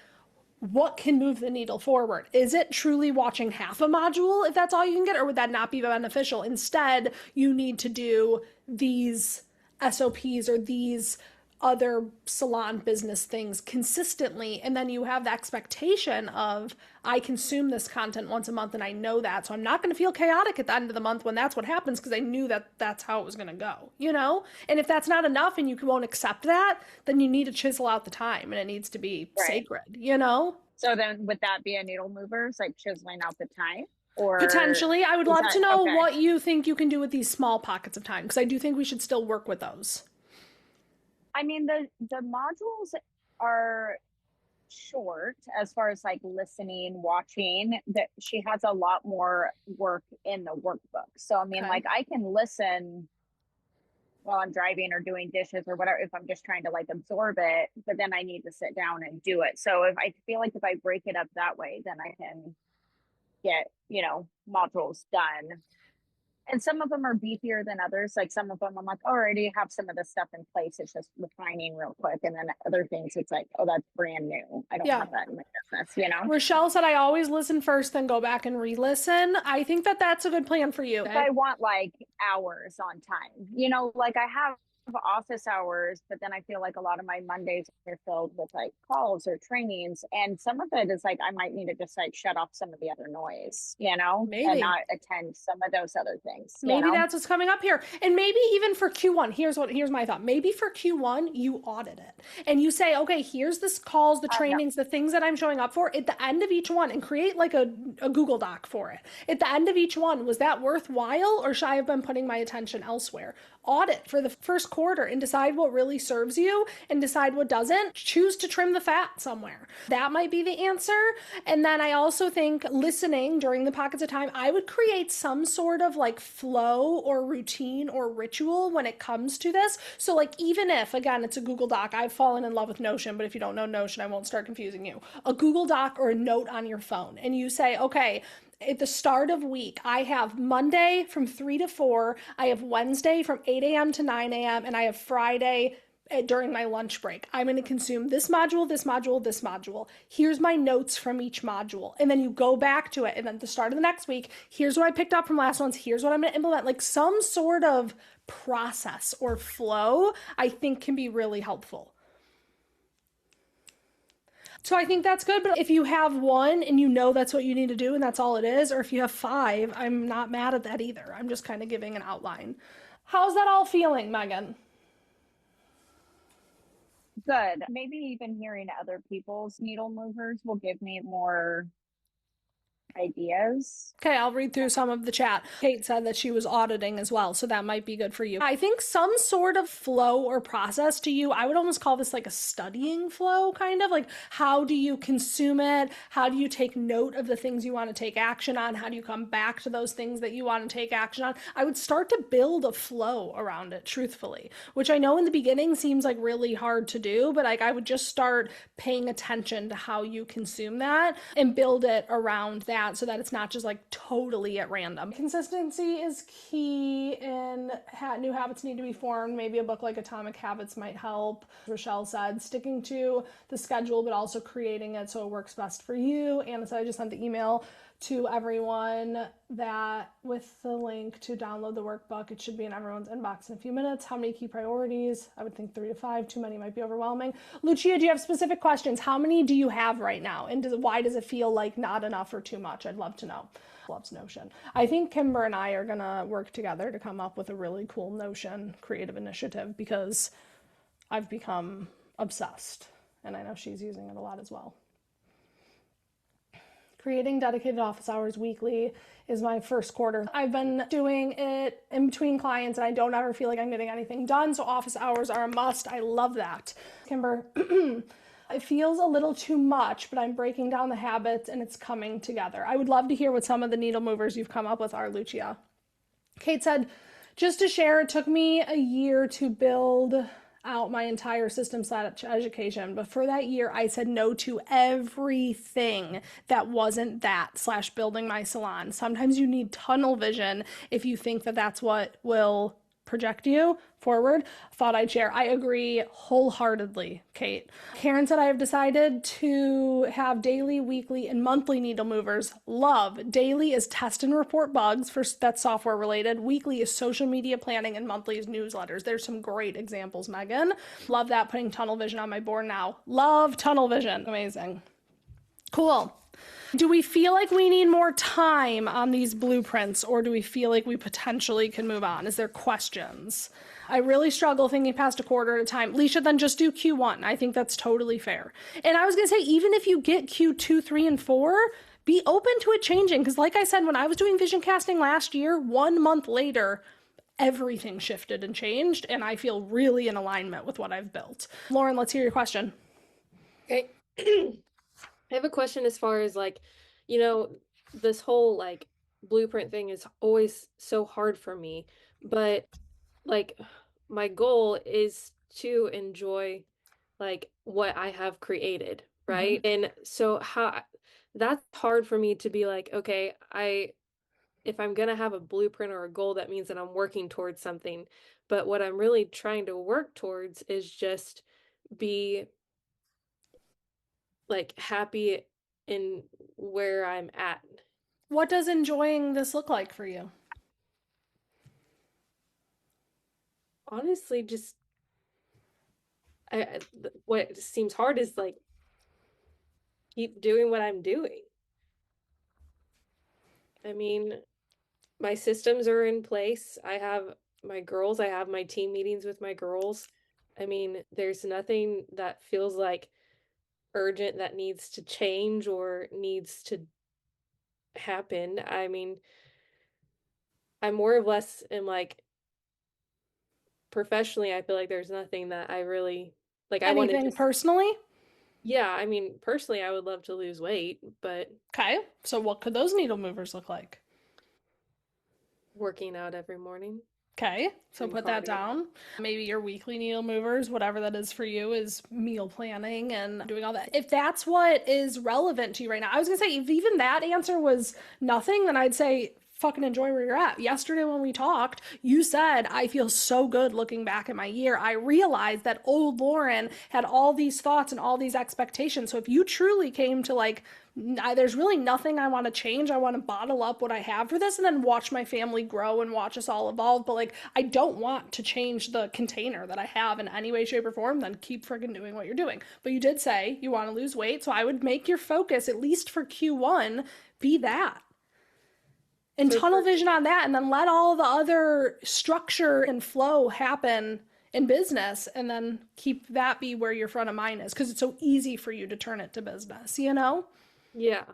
what can move the needle forward? Is it truly watching half a module if that's all you can get, or would that not be beneficial? Instead, you need to do these SOPs or these other salon business things consistently, and then you have the expectation of I consume this content once a month and I know that, so I'm not going to feel chaotic at the end of the month when that's what happens because I knew that that's how it was going to go, you know? And if that's not enough and you won't accept that, then you need to chisel out the time and it needs to be sacred, you know? So then would that be a needle movers, like chiseling out the time? Or potentially, I would love to know okay. what you think you can do with these small pockets of time, because I do think we should still work with those. I mean, the modules are short as far as like listening, watching. That she has a lot more work in the workbook. So I mean, like I can listen while I'm driving or doing dishes or whatever if I'm just trying to like absorb it, but then I need to sit down and do it. So if I feel like if I break it up that way, then I can get, you know, modules done. And some of them are beefier than others. Like some of them I'm like, oh, I already have some of this stuff in place. It's just refining real quick. And then other things, it's like, oh, that's brand new. I don't have that in my business, you know? Rochelle said I always listen first, then go back and re-listen. I think that that's a good plan for you. If I want like hours on time, you know, like I have office hours, but then I feel like a lot of my Mondays are filled with like calls or trainings. And some of it is like, I might need to just like shut off some of the other noise, you know, and not attend some of those other things. Maybe that's what's coming up here. And maybe even for Q1, here's my thought. Maybe for Q1, you audit it and you say, okay, here's the calls, the trainings, the things that I'm showing up for at the end of each one, and create like a Google Doc for it. At the end of each one, was that worthwhile, or should I have been putting my attention elsewhere? Audit for the first quarter and decide what really serves you and decide what doesn't. Choose to trim the fat somewhere. That might be the answer. And then I also think listening during the pockets of time, I would create some sort of like flow or routine or ritual when it comes to this. So like even if, again, it's a Google Doc, I've fallen in love with Notion, but if you don't know Notion, I won't start confusing you. A Google Doc or a note on your phone, and you say, okay, at the start of week, I have Monday from 3 to 4, I have Wednesday from 8 a.m. to 9 a.m., and I have Friday during my lunch break. I'm going to consume this module, this module, this module. Here's my notes from each module. And then you go back to it. And then at the start of the next week, here's what I picked up from last one's. Here's what I'm going to implement. Like some sort of process or flow, I think can be really helpful. So I think that's good, but if you have one and you know that's what you need to do and that's all it is, or if you have 5, I'm not mad at that either. I'm just kind of giving an outline. How's that all feeling, Megan? Good. Maybe even hearing other people's needle movers will give me more ideas. Okay, I'll read through some of the chat. Kate said that she was auditing as well, so that might be good for you. I think some sort of flow or process to you, I would almost call this like a studying flow, kind of like how do you consume it? How do you take note of the things you want to take action on? How do you come back to those things that you want to take action on? I would start to build a flow around it, truthfully, which I know in the beginning seems like really hard to do, but like I would just start paying attention to how you consume that and build it around that, so that it's not just like totally at random. Consistency is key, and new habits need to be formed. Maybe a book like Atomic Habits might help. Rochelle said sticking to the schedule, but also creating it so it works best for you. Anna said I just sent the email to everyone. that with the link to download the workbook. It should be in everyone's inbox in a few minutes. How many key priorities? I would think 3 to 5. Too many might be overwhelming. Lucia, do you have specific questions? How many do you have right now? And why does it feel like not enough or too much? I'd love to know. Loves Notion. I think Kimber and I are going to work together to come up with a really cool Notion creative initiative because I've become obsessed. And I know she's using it a lot as well. Creating dedicated office hours weekly is my first quarter. I've been doing it in between clients and I don't ever feel like I'm getting anything done, so office hours are a must. I love that. Kimber, it feels a little too much, but I'm breaking down the habits and it's coming together. I would love to hear what some of the needle movers you've come up with are, Lucia. Kate said, just to share, it took me a year to build out my entire system/education, but for that year I said no to everything that wasn't that / building my salon. Sometimes you need tunnel vision if you think that that's what will project you forward. Thought I'd share. I agree wholeheartedly, Kate. Karen said I have decided to have daily, weekly, and monthly needle movers. Love. Daily is test and report bugs, that's software related. Weekly is social media planning, and monthly is newsletters. There's some great examples, Megan. Love that. Putting tunnel vision on my board now. Love tunnel vision. Amazing. Cool. Do we feel like we need more time on these blueprints, or do we feel like we potentially can move on? Is there questions? I really struggle thinking past a quarter at a time. Leisha, then just do Q1. I think that's totally fair. And I was going to say, even if you get Q2, 3, and 4, be open to it changing. Because like I said, when I was doing vision casting last year, 1 month later, everything shifted and changed. And I feel really in alignment with what I've built. Lauren, let's hear your question. Okay. I have a question as far as like, you know, this whole like blueprint thing is always so hard for me, but like my goal is to enjoy like what I have created, right? And so that's hard for me to be like, okay, if I'm going to have a blueprint or a goal, that means that I'm working towards something. But what I'm really trying to work towards is just be like happy in where I'm at. What does enjoying this look like for you? Honestly, just what seems hard is like keep doing what I'm doing. I mean, my systems are in place. I have my girls, I have my team meetings with my girls. I mean, there's nothing that feels like urgent that needs to change or needs to happen. I mean, I more or less am like professionally, I feel like there's nothing that I really like. I want to Anything personally? Yeah, I mean, personally, I would love to lose weight, but Okay, so what could those needle movers look like? working out every morning. Okay, so And put that cardio. down. Maybe your weekly needle movers, whatever that is for you, is meal planning and doing all that. If that's what is relevant to you right now, I was gonna say, if even that answer was nothing, then I'd say fucking enjoy where you're at. Yesterday when we talked, you said, I feel so good looking back at my year. I realized that old Lauren had all these thoughts and all these expectations. So if you truly came to like, there's really nothing I want to change. I want to bottle up what I have for this and then watch my family grow and watch us all evolve. But like, I don't want to change the container that I have in any way, shape, or form. Then keep freaking doing what you're doing. But you did say you want to lose weight. So I would make your focus, at least for Q1, be that. And tunnel vision on that, and then let all the other structure and flow happen in business, and then keep that be where your front of mind is, because it's so easy for you to turn it to business, you know? Yeah.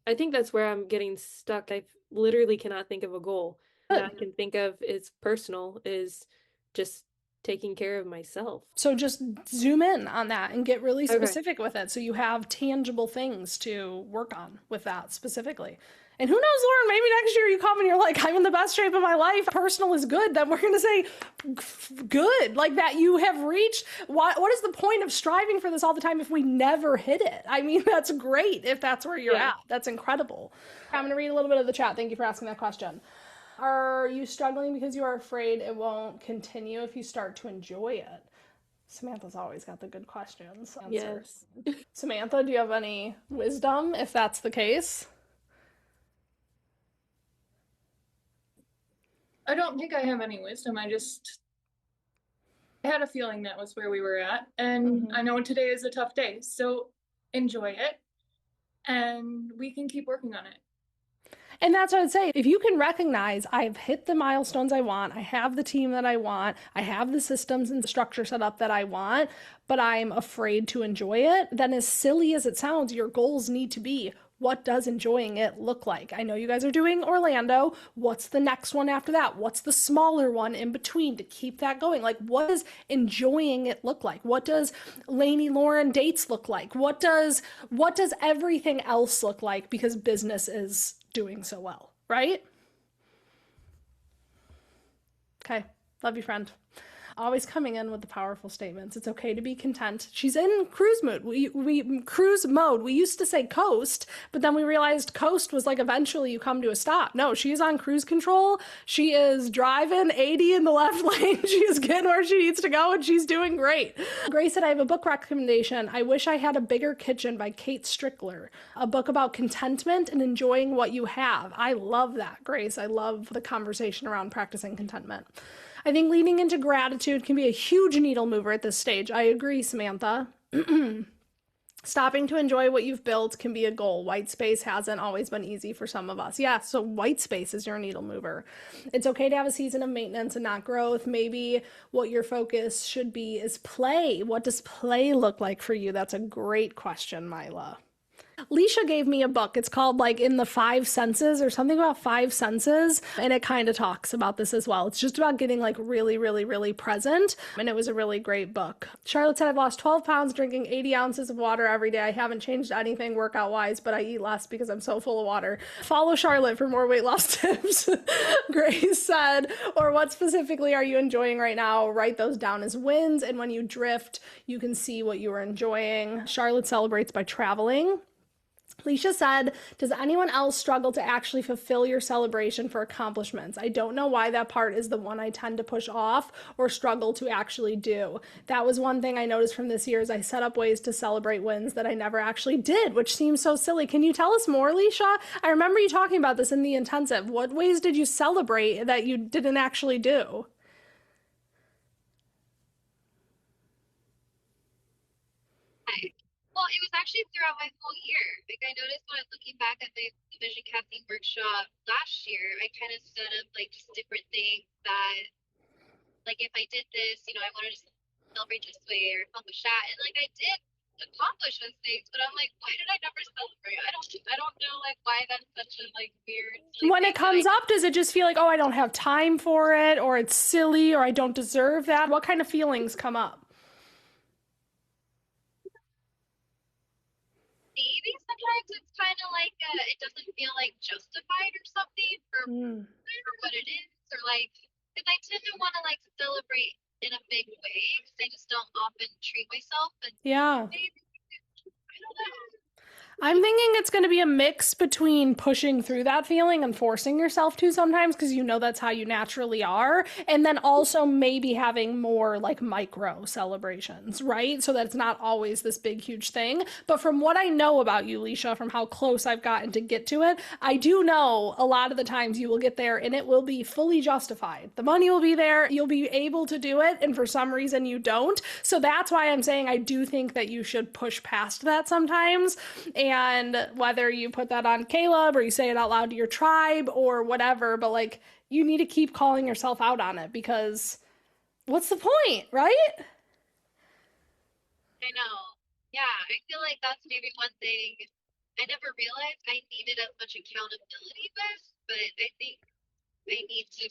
I think that's where I'm getting stuck. I literally cannot think of a goal that I can think of is personal, is just taking care of myself. So just zoom in on that and get really specific with it so you have tangible things to work on with that specifically. And who knows, Lauren, maybe next year you come and you're like, I'm in the best shape of my life. Personal is good. Then we're going to say good, like that you have reached. What is the point of striving for this all the time if we never hit it? I mean, that's great if that's where you're at. That's incredible. I'm going to read a little bit of the chat. Thank you for asking that question. Are you struggling because you are afraid it won't continue if you start to enjoy it? Samantha's always got the good questions. Yes. Samantha, do you have any wisdom if that's the case? I don't think I have any wisdom. I had a feeling that was where we were at. And I know today is a tough day. So enjoy it. And we can keep working on it. And that's what I'd say. If you can recognize I've hit the milestones I want, I have the team that I want, I have the systems and the structure set up that I want, but I'm afraid to enjoy it, then as silly as it sounds, your goals need to be, what does enjoying it look like? I know you guys are doing Orlando. What's the next one after that? What's the smaller one in between to keep that going? Like, what does enjoying it look like? What does Lainey Lauren dates look like? What does everything else look like because business is doing so well, right? Okay. Love you, friend. Always coming in with the powerful statements. It's okay to be content. She's in cruise mode. We cruise mode. We used to say coast, but then we realized coast was like eventually you come to a stop. No, she is on cruise control. She is driving 80 in the left lane. She is getting where she needs to go, and she's doing great. Grace said, I have a book recommendation. I Wish I Had a Bigger Kitchen by Kate Strickler, a book about contentment and enjoying what you have. I love that, Grace. I love the conversation around practicing contentment. I think leaning into gratitude can be a huge needle mover at this stage. I agree, Samantha. Stopping to enjoy what you've built can be a goal. White space hasn't always been easy for some of us. Yeah, so white space is your needle mover. It's okay to have a season of maintenance and not growth. Maybe what your focus should be is play. What does play look like for you? That's a great question, Mila. Leisha gave me a book. It's called like In the Five Senses or something about five senses. And it kind of talks about this as well. It's just about getting like really, really, really present. And it was a really great book. Charlotte said, I've lost 12 pounds drinking 80 ounces of water every day. I haven't changed anything workout wise, but I eat less because I'm so full of water. Follow Charlotte for more weight loss tips. Grace said, or what specifically are you enjoying right now? Write those down as wins. And when you drift, you can see what you are enjoying. Charlotte celebrates by traveling. Leisha said, does anyone else struggle to actually fulfill your celebration for accomplishments? I don't know why that part is the one I tend to push off or struggle to actually do. That was one thing I noticed from this year is I set up ways to celebrate wins that I never actually did, which seems so silly. Can you tell us more, Leisha? I remember you talking about this in the intensive. What ways did you celebrate that you didn't actually do? Well, it was actually throughout my whole year. Like I noticed when I'm looking back at the vision casting workshop last year, I kind of set up like just different things that, like if I did this, I wanted to celebrate this way or accomplish that, and like I did accomplish those things, but I'm like, why did I never celebrate? I don't know like why that's such a like weird. When it comes up, does it just feel like, oh, I don't have time for it, or it's silly, or I don't deserve that? What kind of feelings come up? Maybe sometimes it's kind of like it doesn't feel like justified or something for what it is, or like because I tend to want to like celebrate in a big way because I just don't often treat myself. And yeah, maybe, I don't know. I'm thinking it's going to be a mix between pushing through that feeling and forcing yourself to sometimes because that's how you naturally are. And then also maybe having more like micro celebrations, right? So that it's not always this big, huge thing. But from what I know about you, Leisha, from how close I've gotten to get to it, I do know a lot of the times you will get there and it will be fully justified. The money will be there. You'll be able to do it. And for some reason you don't. So that's why I'm saying I do think that you should push past that sometimes. And whether you put that on Caleb or you say it out loud to your tribe or whatever, but like you need to keep calling yourself out on it because what's the point, right? I know. Yeah, I feel like that's maybe one thing I never realized I needed as much accountability with, but I think I need to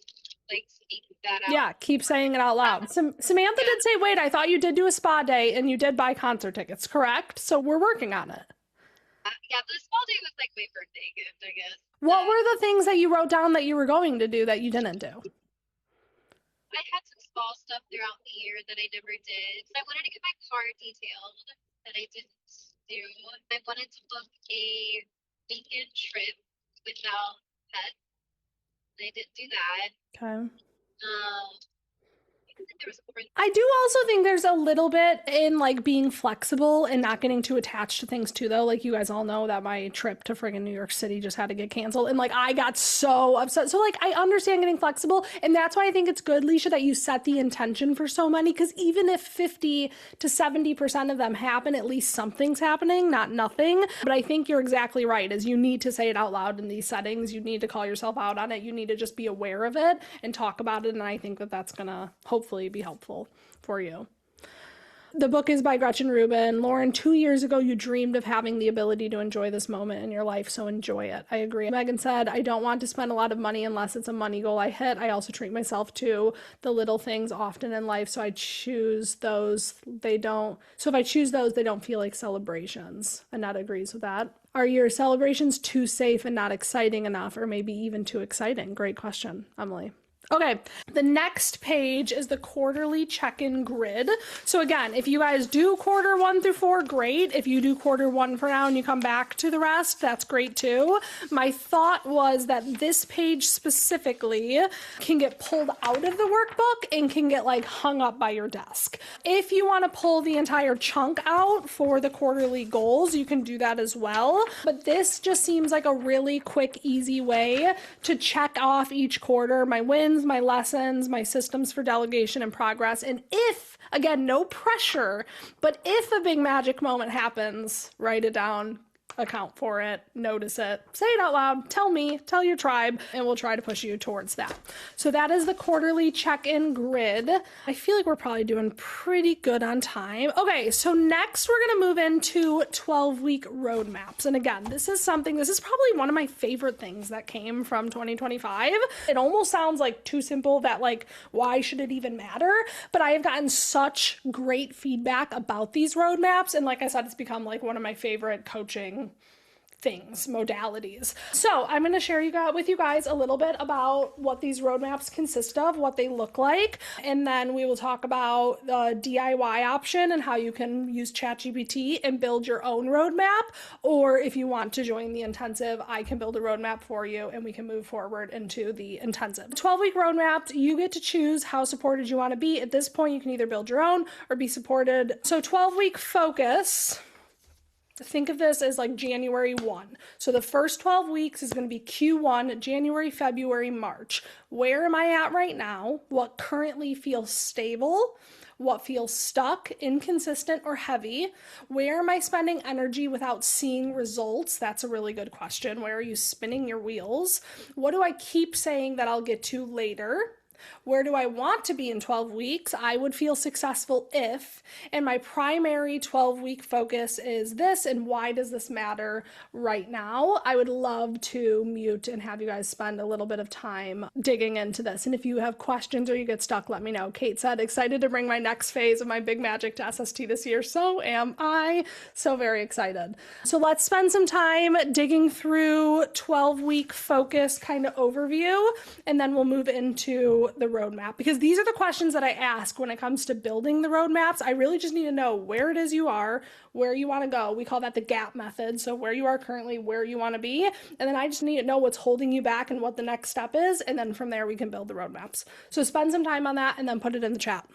like speak that out. Yeah, keep saying it out loud. Samantha did say, wait, I thought you did do a spa day and you did buy concert tickets, correct? So we're working on it. Yeah, the spa day was like my birthday gift, I guess. What were the things that you wrote down that you were going to do that you didn't do? I had some spa stuff throughout the year that I never did. I wanted to get my car detailed that I didn't do. I wanted to book a weekend trip without pets. I didn't do that. Okay. I do also think there's a little bit in like being flexible and not getting too attached to things too, though. Like you guys all know that my trip to friggin' New York City just had to get canceled, and like I got so upset. So like I understand getting flexible, and that's why I think it's good, Leisha, that you set the intention for so many, because even if 50 to 70% of them happen, at least something's happening, not nothing. But I think you're exactly right, is you need to say it out loud in these settings. You need to call yourself out on it. You need to just be aware of it and talk about it, and I think that that's gonna hopefully be helpful for you. The book is by Gretchen Rubin. Lauren, 2 years ago, you dreamed of having the ability to enjoy this moment in your life, so enjoy it. I agree. Megan said, I don't want to spend a lot of money unless it's a money goal I hit. I also treat myself to the little things often in life, so I choose those. So if I choose those, they don't feel like celebrations. Annette agrees with that. Are your celebrations too safe and not exciting enough, or maybe even too exciting? Great question, Emily. Okay, the next page is the quarterly check-in grid. So again, if you guys do quarter 1 through 4, great. If you do quarter 1 for now and you come back to the rest, that's great too. My thought was that this page specifically can get pulled out of the workbook and can get like hung up by your desk. If you want to pull the entire chunk out for the quarterly goals, you can do that as well. But this just seems like a really quick, easy way to check off each quarter, my wins, my lessons, my systems for delegation and progress. And if, again, no pressure, but if a big magic moment happens, write it down, account for it, notice it, say it out loud, tell me, tell your tribe, and we'll try to push you towards that. So that is the quarterly check-in grid. I feel like we're probably doing pretty good on time. Okay, so next we're going to move into 12-week roadmaps. And again, this is probably one of my favorite things that came from 2025. It almost sounds like too simple that like, why should it even matter? But I have gotten such great feedback about these roadmaps. And like I said, it's become like one of my favorite coaching things, modalities. So I'm going to share with you guys a little bit about what these roadmaps consist of, what they look like, and then we will talk about the DIY option and how you can use ChatGPT and build your own roadmap. Or if you want to join the intensive, I can build a roadmap for you and we can move forward into the intensive. 12-week roadmaps, you get to choose how supported you want to be. At this point, you can either build your own or be supported. So 12-week focus, think of this as like January 1. So the first 12 weeks is going to be Q1, January, February, March. Where am I at right now? What currently feels stable? What feels stuck, inconsistent, or heavy? Where am I spending energy without seeing results? That's a really good question. Where are you spinning your wheels? What do I keep saying that I'll get to later? Where do I want to be in 12 weeks? I would feel successful if, and my primary 12-week focus is this, and why does this matter right now? I would love to mute and have you guys spend a little bit of time digging into this. And if you have questions or you get stuck, let me know. Kate said, excited to bring my next phase of my big magic to SST this year. So am I. So very excited. So let's spend some time digging through 12-week focus kind of overview, and then we'll move into the roadmap, because these are the questions that I ask when it comes to building the roadmaps. I really just need to know where it is you are, where you want to go. We call that the gap method. So where you are currently, where you want to be. And then I just need to know what's holding you back and what the next step is. And then from there, we can build the roadmaps. So spend some time on that and then put it in the chat.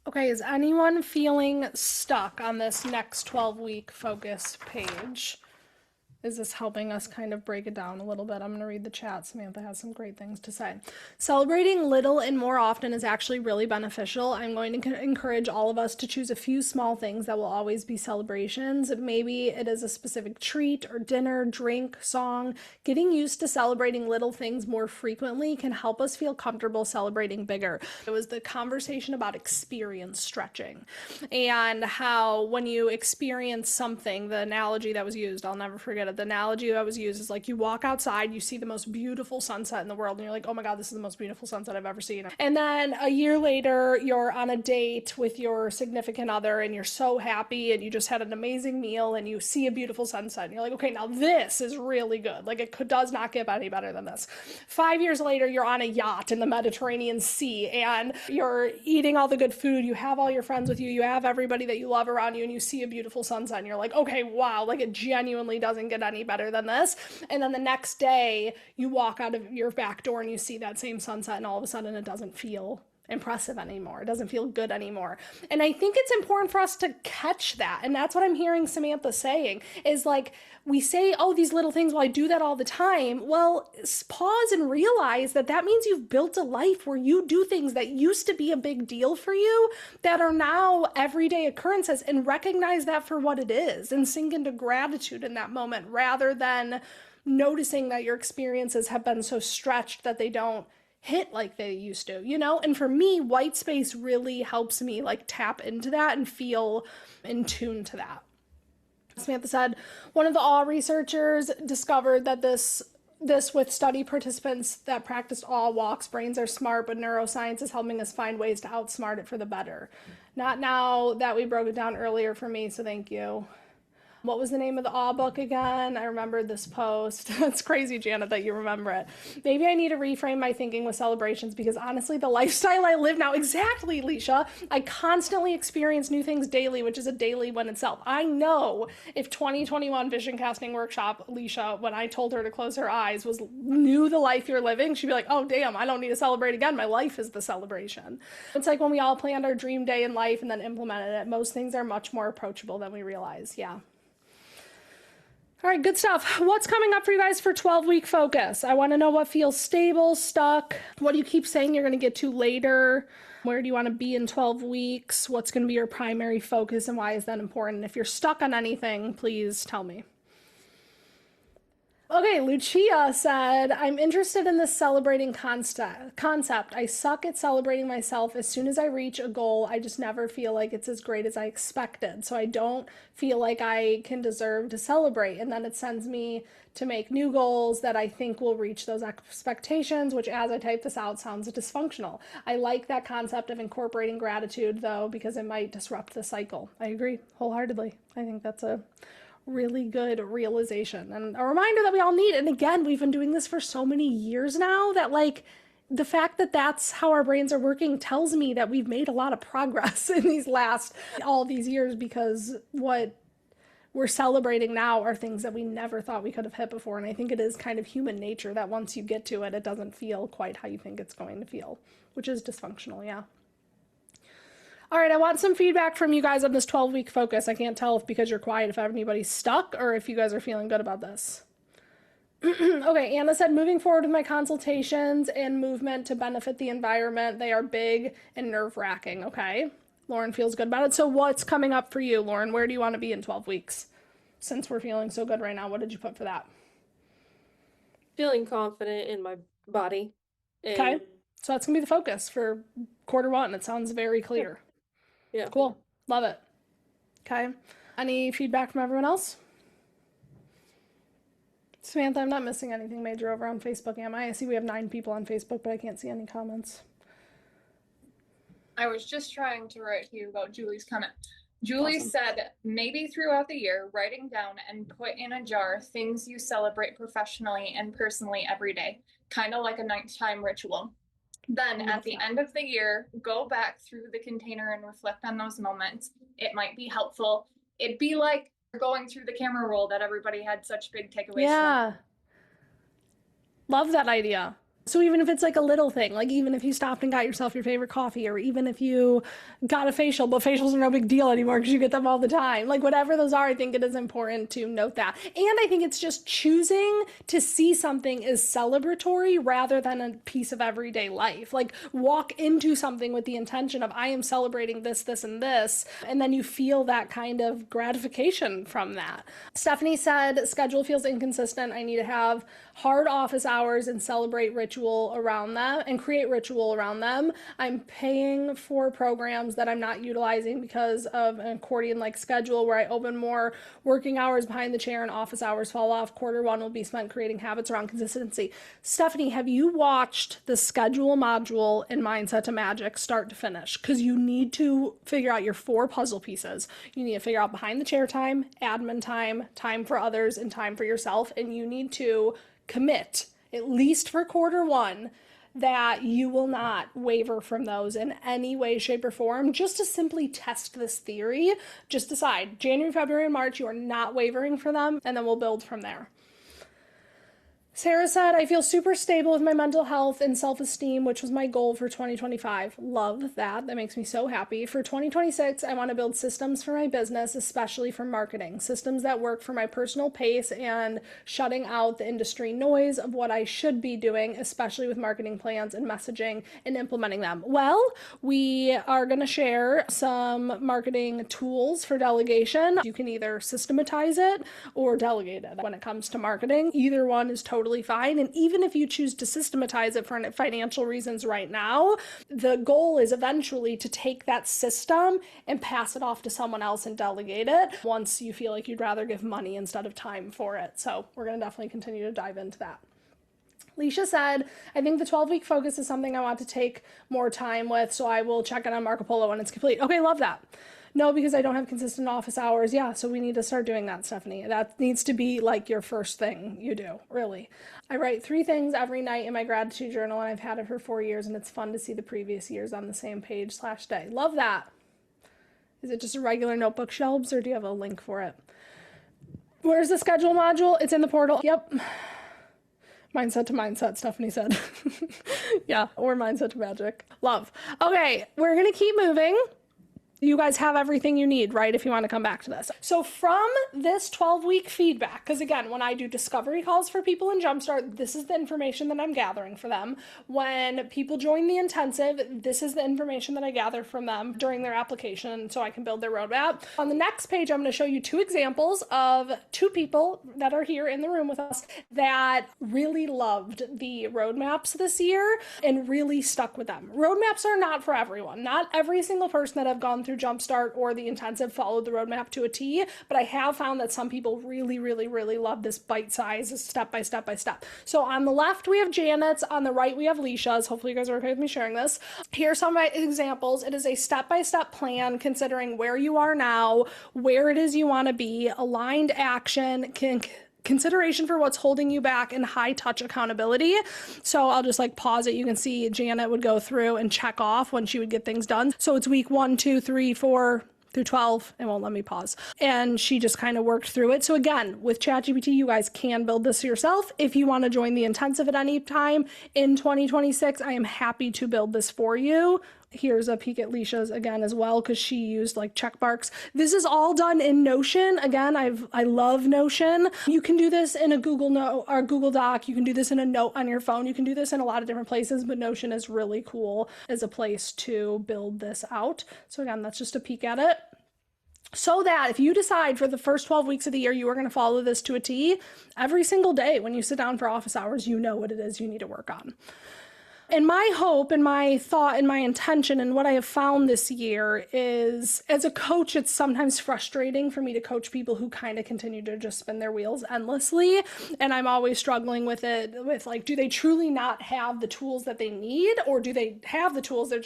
Okay, is anyone feeling stuck on this next 12-week focus page? Is this helping us kind of break it down a little bit? I'm going to read the chat. Samantha has some great things to say. Celebrating little and more often is actually really beneficial. I'm going to encourage all of us to choose a few small things that will always be celebrations. Maybe it is a specific treat or dinner, drink, song. Getting used to celebrating little things more frequently can help us feel comfortable celebrating bigger. It was the conversation about experience stretching and how when you experience something, the analogy that was used, I'll never forget it. The analogy that was used is like you walk outside, you see the most beautiful sunset in the world, and you're like, oh my God, this is the most beautiful sunset I've ever seen. And then a year later, you're on a date with your significant other, and you're so happy, and you just had an amazing meal, and you see a beautiful sunset, and you're like, okay, now this is really good. Like does not get any better than this. 5 years later, you're on a yacht in the Mediterranean Sea, and you're eating all the good food. You have all your friends with you. You have everybody that you love around you, and you see a beautiful sunset, and you're like, okay, wow, like it genuinely doesn't get any better than this. And then the next day you walk out of your back door and you see that same sunset, and all of a sudden it doesn't feel impressive anymore. It doesn't feel good anymore. And I think it's important for us to catch that. And that's what I'm hearing Samantha saying is like, we say, oh, these little things, well, I do that all the time. Well, pause and realize that that means you've built a life where you do things that used to be a big deal for you that are now everyday occurrences, and recognize that for what it is and sink into gratitude in that moment rather than noticing that your experiences have been so stretched that they don't hit like they used to, you know? And for me, white space really helps me like tap into that and feel in tune to that. Samantha said, one of the awe researchers discovered that this with study participants that practiced awe walks, brains are smart, but neuroscience is helping us find ways to outsmart it for the better. Not now that we broke it down earlier for me, so thank you. What was the name of the awe book again? I remembered this post. It's crazy, Janet, that you remember it. Maybe I need to reframe my thinking with celebrations because honestly, the lifestyle I live now, exactly, Leisha, I constantly experience new things daily, which is a daily win itself. I know if 2021 vision casting workshop, Leisha, when I told her to close her eyes, knew the life you're living, she'd be like, oh, damn, I don't need to celebrate again. My life is the celebration. It's like when we all planned our dream day in life and then implemented it, most things are much more approachable than we realize. Yeah. All right, good stuff. What's coming up for you guys for 12-week focus? I want to know what feels stable, stuck. What do you keep saying you're going to get to later? Where do you want to be in 12 weeks? What's going to be your primary focus and why is that important? If you're stuck on anything, please tell me. Okay, Lucia said, I'm interested in this celebrating concept. I suck at celebrating myself. As soon as I reach a goal, I just never feel like it's as great as I expected. So I don't feel like I can deserve to celebrate. And then it sends me to make new goals that I think will reach those expectations, which as I type this out sounds dysfunctional. I like that concept of incorporating gratitude though, because it might disrupt the cycle. I agree wholeheartedly. I think that's a really good realization and a reminder that we all need. And again, we've been doing this for so many years now that like the fact that that's how our brains are working tells me that we've made a lot of progress in all these years, because what we're celebrating now are things that we never thought we could have hit before. And I think it is kind of human nature that once you get to it, it doesn't feel quite how you think it's going to feel, which is dysfunctional. Yeah. All right, I want some feedback from you guys on this 12-week focus. I can't tell because you're quiet if anybody's stuck or if you guys are feeling good about this. Okay, Anna said, moving forward with my consultations and movement to benefit the environment. They are big and nerve-wracking, okay? Lauren feels good about it. So what's coming up for you, Lauren? Where do you want to be in 12 weeks? Since we're feeling so good right now, what did you put for that? Feeling confident in my body. Okay, so that's going to be the focus for quarter one. It sounds very clear. Yeah. Cool. Love it. Okay. Any feedback from everyone else? Samantha, I'm not missing anything major over on Facebook, am I? I see we have 9 people on Facebook, but I can't see any comments. I was just trying to write to you about Julie's comment. Julie said, maybe throughout the year, writing down and put in a jar things you celebrate professionally and personally every day, kind of like a nighttime ritual. Then at the end of the year, go back through the container and reflect on those moments. It might be helpful. It'd be like going through the camera roll that everybody had such big takeaways from. Yeah. Love that idea. So even if it's like a little thing, like even if you stopped and got yourself your favorite coffee, or even if you got a facial, but facials are no big deal anymore because you get them all the time. Like whatever those are, I think it is important to note that. And I think it's just choosing to see something as celebratory rather than a piece of everyday life. Like walk into something with the intention of, I am celebrating this, this, and this. And then you feel that kind of gratification from that. Stephanie said, schedule feels inconsistent. I need to have hard office hours and celebrate ritual around them and create ritual around them. I'm paying for programs that I'm not utilizing because of an accordion-like schedule where I open more working hours behind the chair and office hours fall off. Quarter one will be spent creating habits around consistency. Stephanie, have you watched the schedule module in Mindset to Magic start to finish? Because you need to figure out your 4 puzzle pieces. You need to figure out behind the chair time, admin time, time for others, and time for yourself. And you need to commit, at least for quarter one, that you will not waver from those in any way, shape, or form, just to simply test this theory. Just decide, January, February, and March, you are not wavering for them, and then we'll build from there. Sarah said, I feel super stable with my mental health and self-esteem, which was my goal for 2025. Love that. That makes me so happy. For 2026, I want to build systems for my business, especially for marketing. Systems that work for my personal pace and shutting out the industry noise of what I should be doing, especially with marketing plans and messaging and implementing them. Well, we are going to share some marketing tools for delegation. You can either systematize it or delegate it when it comes to marketing. Either one is totally fine. And even if you choose to systematize it for financial reasons right now, the goal is eventually to take that system and pass it off to someone else and delegate it once you feel like you'd rather give money instead of time for it. So we're going to definitely continue to dive into that. Leisha said, I think the 12-week focus is something I want to take more time with, so I will check in on Marco Polo when it's complete. Okay, love that. No, because I don't have consistent office hours. Yeah, so we need to start doing that, Stephanie. That needs to be like your first thing you do, really. I write 3 things every night in my gratitude journal, and I've had it for 4 years, and it's fun to see the previous years on the same page/day. Love that. Is it just a regular notebook shelves, or do you have a link for it? Where's the schedule module? It's in the portal. Yep. Mindset to mindset, Stephanie said. Yeah, or mindset to magic. Love. Okay, we're going to keep moving. You guys have everything you need, right, if you want to come back to this. So from this 12-week feedback, because again, when I do discovery calls for people in Jumpstart, this is the information that I'm gathering for them. When people join the intensive, this is the information that I gather from them during their application so I can build their roadmap. On the next page, I'm going to show you 2 examples of 2 people that are here in the room with us that really loved the roadmaps this year and really stuck with them. Roadmaps are not for everyone. Not every single person that I've gone through Jumpstart or the intensive followed the roadmap to a T, but I have found that some people really, really, really love this bite size, step by step by step. So on the left, we have Janet's. On the right, we have Leisha's. Hopefully you guys are okay with me sharing this. Here's some of my examples. It is a step-by-step plan considering where you are now, where it is you want to be, aligned action, consideration for what's holding you back, and high touch accountability. So I'll just like pause it. You can see Janet would go through and check off when she would get things done. So it's week 1, 2, 3, 4 through 12. It won't let me pause. And she just kind of worked through it. So again, with ChatGPT, you guys can build this yourself. If you want to join the intensive at any time in 2026, I am happy to build this for you. Here's a peek at Leisha's again as well, because she used like check marks. This is all done in Notion. Again, I love Notion. You can do this in a Google Note or Google Doc. You can do this in a note on your phone. You can do this in a lot of different places, but Notion is really cool as a place to build this out. So again, that's just a peek at it. So that if you decide for the first 12 weeks of the year you are going to follow this to a T, every single day when you sit down for office hours, you know what it is you need to work on. And my hope and my thought and my intention and what I have found this year is, as a coach, it's sometimes frustrating for me to coach people who kind of continue to just spin their wheels endlessly. And I'm always struggling with it, with like, do they truly not have the tools that they need? Or do they have the tools, they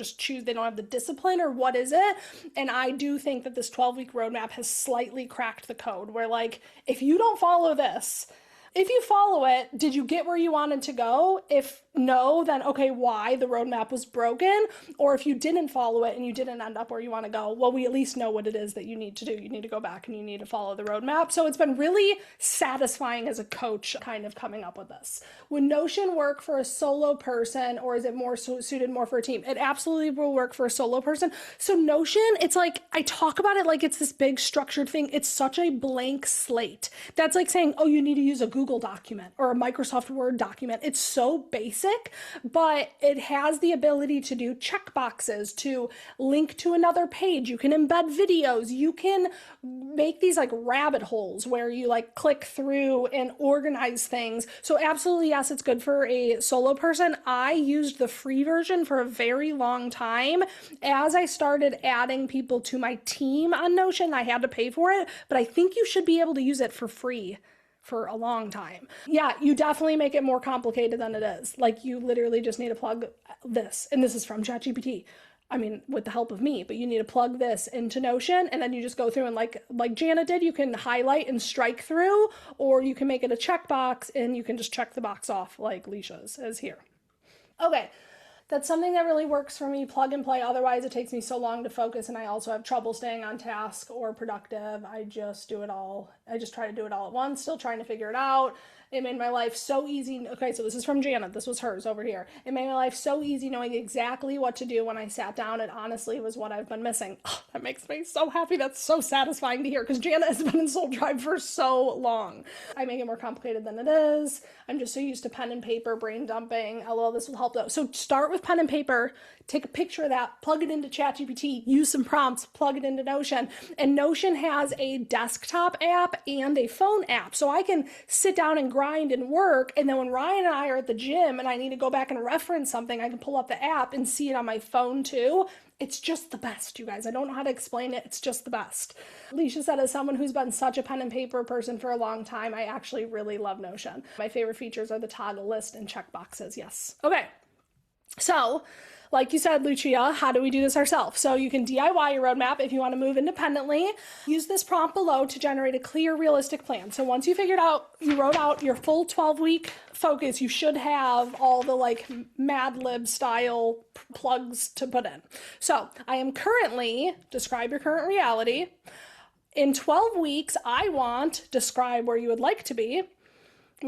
don't have the discipline, or what is it? And I do think that this 12-week roadmap has slightly cracked the code where, like, if you don't follow this, if you follow it, did you get where you wanted to go? If know, then okay, why the roadmap was broken, or if you didn't follow it and you didn't end up where you want to go, well, we at least know what it is that you need to do. You need to go back and you need to follow the roadmap. So it's been really satisfying as a coach kind of coming up with this. Would Notion work for a solo person, or is it more suited more for a team? It absolutely will work for a solo person. So Notion, it's like, I talk about it like it's this big structured thing. It's such a blank slate. That's like saying, oh, you need to use a Google document or a Microsoft Word document. It's so basic, but it has the ability to do checkboxes, to link to another page. You can embed videos. You can make these like rabbit holes where you like click through and organize things. So absolutely, yes, it's good for a solo person. I used the free version for a very long time. As I started adding people to my team on Notion, I had to pay for it, but I think you should be able to use it for free for a long time. Yeah, you definitely make it more complicated than it is. Like, you literally just need to plug this, and this is from ChatGPT. I mean, with the help of me, but you need to plug this into Notion, and then you just go through and like Jana did, you can highlight and strike through, or you can make it a checkbox and you can just check the box off like Leisha's is here. Okay. That's something that really works for me, plug and play. Otherwise, it takes me so long to focus, and I also have trouble staying on task or productive. I just do it all. I just try to do it all at once, still trying to figure it out. It made my life so easy. Okay, so this is from Janet. This was hers over here. It made my life so easy knowing exactly what to do when I sat down. It honestly was what I've been missing. Oh, that makes me so happy. That's so satisfying to hear, because Janet has been in Soul Tribe for so long. I make it more complicated than it is. I'm just so used to pen and paper, brain dumping. LOL, this will help though. So start with pen and paper, take a picture of that, plug it into ChatGPT, use some prompts, plug it into Notion. And Notion has a desktop app and a phone app. So I can sit down and grind and work. And then when Ryan and I are at the gym and I need to go back and reference something, I can pull up the app and see it on my phone too. It's just the best, you guys. I don't know how to explain it. It's just the best. Alicia said, as someone who's been such a pen and paper person for a long time, I actually really love Notion. My favorite features are the toggle list and checkboxes. Yes. Okay. So, like you said, Lucia, how do we do this ourselves? So you can DIY your roadmap if you want to move independently. Use this prompt below to generate a clear, realistic plan. So once you wrote out your full 12-week focus, you should have all the like Mad Lib style plugs to put in. So I am currently, describe your current reality. In 12 weeks, I want, describe where you would like to be.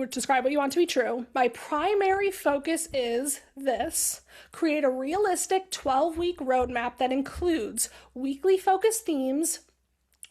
Describe what you want to be true. My primary focus is this. Create a realistic 12-week roadmap that includes weekly focus themes,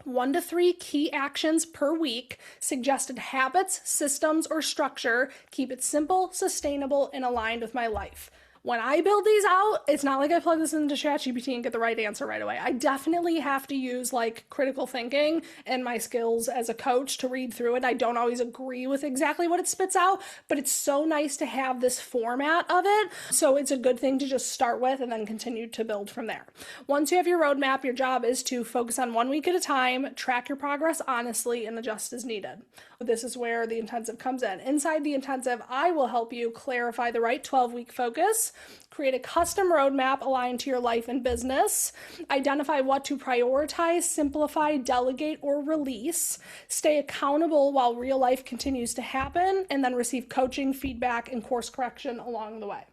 1 to 3 key actions per week, suggested habits, systems, or structure. Keep it simple, sustainable, and aligned with my life. When I build these out, it's not like I plug this into ChatGPT and get the right answer right away. I definitely have to use like critical thinking and my skills as a coach to read through it. I don't always agree with exactly what it spits out, but it's so nice to have this format of it. So it's a good thing to just start with and then continue to build from there. Once you have your roadmap, your job is to focus on 1 week at a time, track your progress honestly, and adjust as needed. This is where the intensive comes in. Inside the intensive, I will help you clarify the right 12-week focus, create a custom roadmap aligned to your life and business, identify what to prioritize, simplify, delegate, or release, stay accountable while real life continues to happen, and then receive coaching, feedback, and course correction along the way.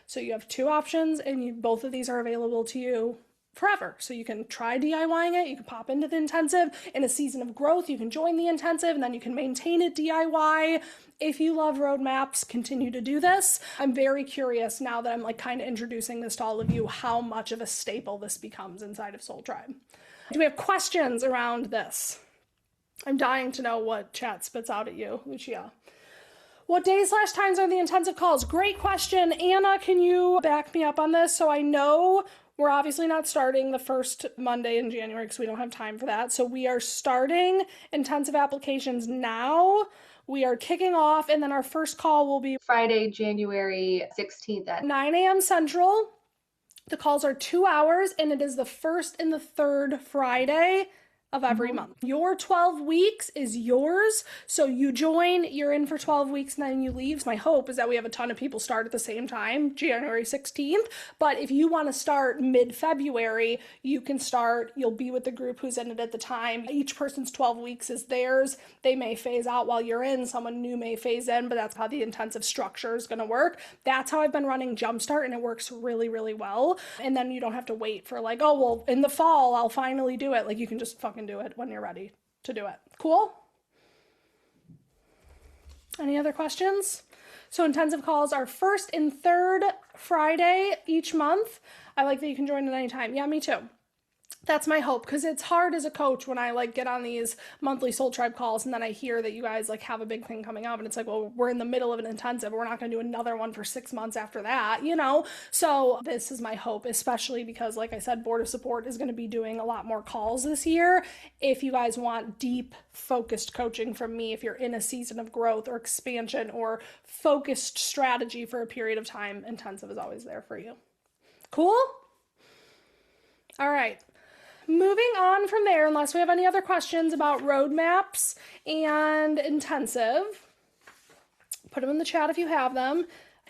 So you have 2 options, and both of these are available to you forever. So you can try DIYing it. You can pop into the intensive. In a season of growth, you can join the intensive, and then you can maintain it DIY. If you love roadmaps, continue to do this. I'm very curious now that I'm like kind of introducing this to all of you, how much of a staple this becomes inside of Soul Tribe. Do we have questions around this? I'm dying to know what chat spits out at you, Lucia. What days/times are the intensive calls? Great question. Anna, can you back me up on this? So I know we're obviously not starting the first Monday in January because we don't have time for that. So we are starting intensive applications now. We are kicking off, and then our first call will be Friday, January 16th at 9 a.m. Central. The calls are 2 hours, and it is the first and the third Friday of every month. Your 12 weeks is yours. So you join, you're in for 12 weeks, and then you leave. My hope is that we have a ton of people start at the same time, January 16th. But if you want to start mid-February, you can start, you'll be with the group who's in it at the time. Each person's 12 weeks is theirs. They may phase out while you're in, someone new may phase in, but that's how the intensive structure is going to work. That's how I've been running Jumpstart, and it works really, really well. And then you don't have to wait for like, oh, well, in the fall, I'll finally do it. Like, you can just fucking do it when you're ready to do it. Cool? Any other questions? So intensive calls are first and third Friday each month. I like that you can join at any time. Yeah, me too. That's my hope, because it's hard as a coach when I like get on these monthly Soul Tribe calls and then I hear that you guys like have a big thing coming up and it's like, well, we're in the middle of an intensive. We're not going to do another one for 6 months after that, you know? So this is my hope, especially because, like I said, Board of Support is going to be doing a lot more calls this year. If you guys want deep, focused coaching from me, if you're in a season of growth or expansion or focused strategy for a period of time, intensive is always there for you. Cool? All right. Moving on from there, unless we have any other questions about roadmaps and intensive, put them in the chat if you have them.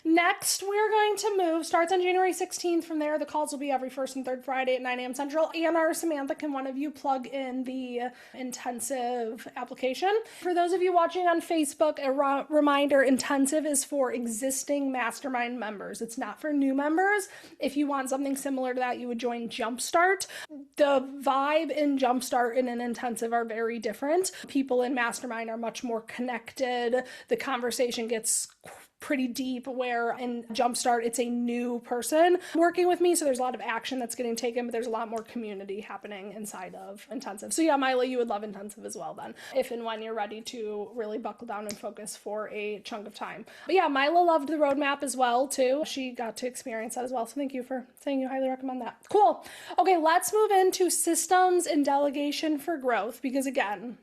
Next, we're going to move, starts on January 16th. From there, the calls will be every first and third Friday at 9 a.m. Central. Anna or Samantha, can one of you plug in the intensive application? For those of you watching on Facebook, a reminder, intensive is for existing mastermind members. It's not for new members. If you want something similar to that, you would join Jumpstart. The vibe in Jumpstart and in intensive are very different. People in mastermind are much more connected. The conversation gets pretty deep, where in Jumpstart, it's a new person working with me. So there's a lot of action that's getting taken, but there's a lot more community happening inside of intensive. So yeah, Mila, you would love intensive as well then, if and when you're ready to really buckle down and focus for a chunk of time. But yeah, Mila loved the roadmap as well too. She got to experience that as well. So thank you for saying you highly recommend that. Cool. Okay, let's move into systems and delegation for growth, because again,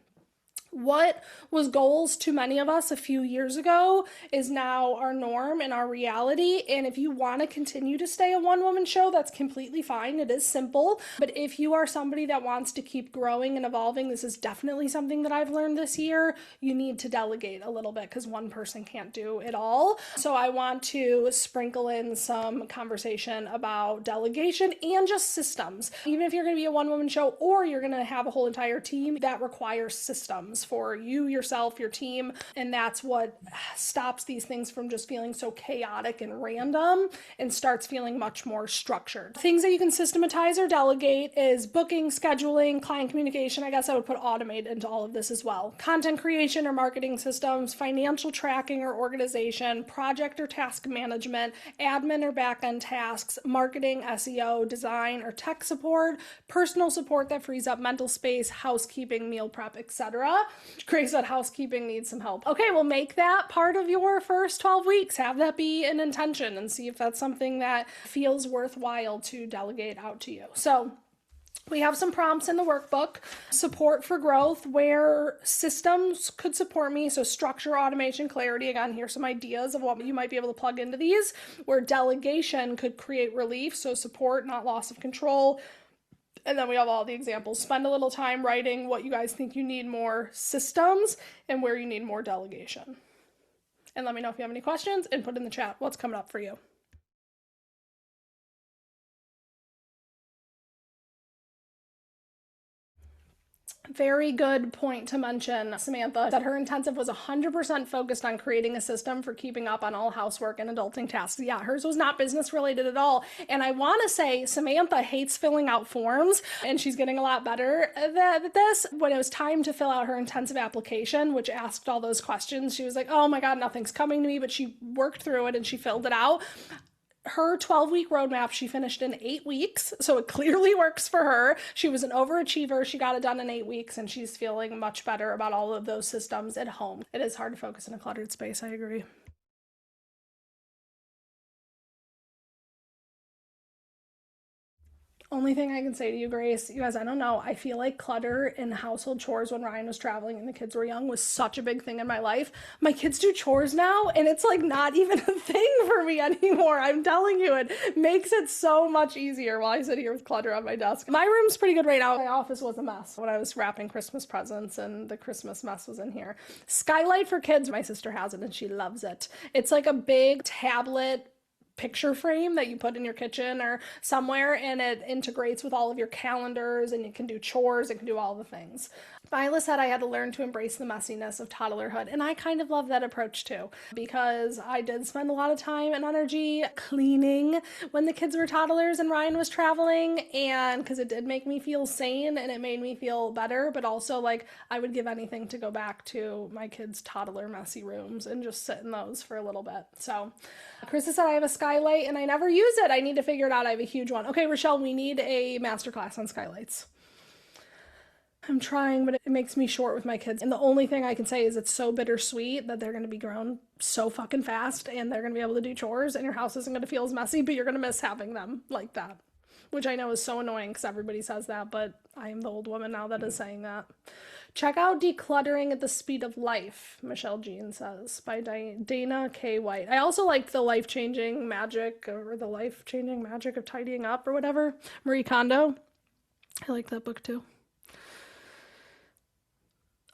what was goals to many of us a few years ago is now our norm and our reality. And if you want to continue to stay a one-woman show, that's completely fine. It is simple. But if you are somebody that wants to keep growing and evolving, this is definitely something that I've learned this year. You need to delegate a little bit, because one person can't do it all. So I want to sprinkle in some conversation about delegation and just systems. Even if you're going to be a one-woman show or you're going to have a whole entire team, that requires systems for you, yourself, your team. And that's what stops these things from just feeling so chaotic and random and starts feeling much more structured. Things that you can systematize or delegate is booking, scheduling, client communication. I guess I would put automate into all of this as well. Content creation or marketing systems, financial tracking or organization, project or task management, admin or back-end tasks, marketing, SEO, design or tech support, personal support that frees up mental space, housekeeping, meal prep, etc. Grace said housekeeping needs some help. Okay, well, make that part of your first 12 weeks. Have that be an intention and see if that's something that feels worthwhile to delegate out to you. So we have some prompts in the workbook. Support for growth, where systems could support me. So structure, automation, clarity. Again, here's some ideas of what you might be able to plug into these. Where delegation could create relief. So support, not loss of control. And then we have all the examples. Spend a little time writing what you guys think you need more systems and where you need more delegation. And let me know if you have any questions and put in the chat what's coming up for you. Very good point to mention. Samantha said her intensive was 100% focused on creating a system for keeping up on all housework and adulting tasks. Yeah, hers was not business related at all. And I want to say Samantha hates filling out forms, and she's getting a lot better at this. When it was time to fill out her intensive application, which asked all those questions, she was like, oh my God, nothing's coming to me, but she worked through it and she filled it out. Her 12-week roadmap, she finished in 8 weeks, so it clearly works for her. She was an overachiever. She got it done in 8 weeks, and she's feeling much better about all of those systems at home. It is hard to focus in a cluttered space, I agree. Only thing I can say to you, Grace, you guys, I don't know. I feel like clutter in household chores when Ryan was traveling and the kids were young was such a big thing in my life. My kids do chores now, and it's like not even a thing for me anymore. I'm telling you, it makes it so much easier while I sit here with clutter on my desk. My room's pretty good right now. My office was a mess when I was wrapping Christmas presents, and the Christmas mess was in here. Skylight for kids, my sister has it, and she loves it. It's like a big tablet picture frame that you put in your kitchen or somewhere, and it integrates with all of your calendars, and you can do chores, it can do all the things. Viola said I had to learn to embrace the messiness of toddlerhood, and I kind of love that approach too, because I did spend a lot of time and energy cleaning when the kids were toddlers and Ryan was traveling, and because it did make me feel sane and it made me feel better, but also like I would give anything to go back to my kids' toddler messy rooms and just sit in those for a little bit. So Krista said I have a skylight and I never use it. I need to figure it out. I have a huge one. Okay, Rochelle, we need a masterclass on skylights. I'm trying, but it makes me short with my kids. And the only thing I can say is it's so bittersweet that they're going to be grown so fucking fast and they're going to be able to do chores and your house isn't going to feel as messy, but you're going to miss having them like that, which I know is so annoying because everybody says that, but I am the old woman now that is saying that. Check out Decluttering at the Speed of Life, Michelle Jean says, by Dana K. White. I also like The Life-Changing Magic, or The Life-Changing Magic of Tidying Up, or whatever. Marie Kondo. I like that book too.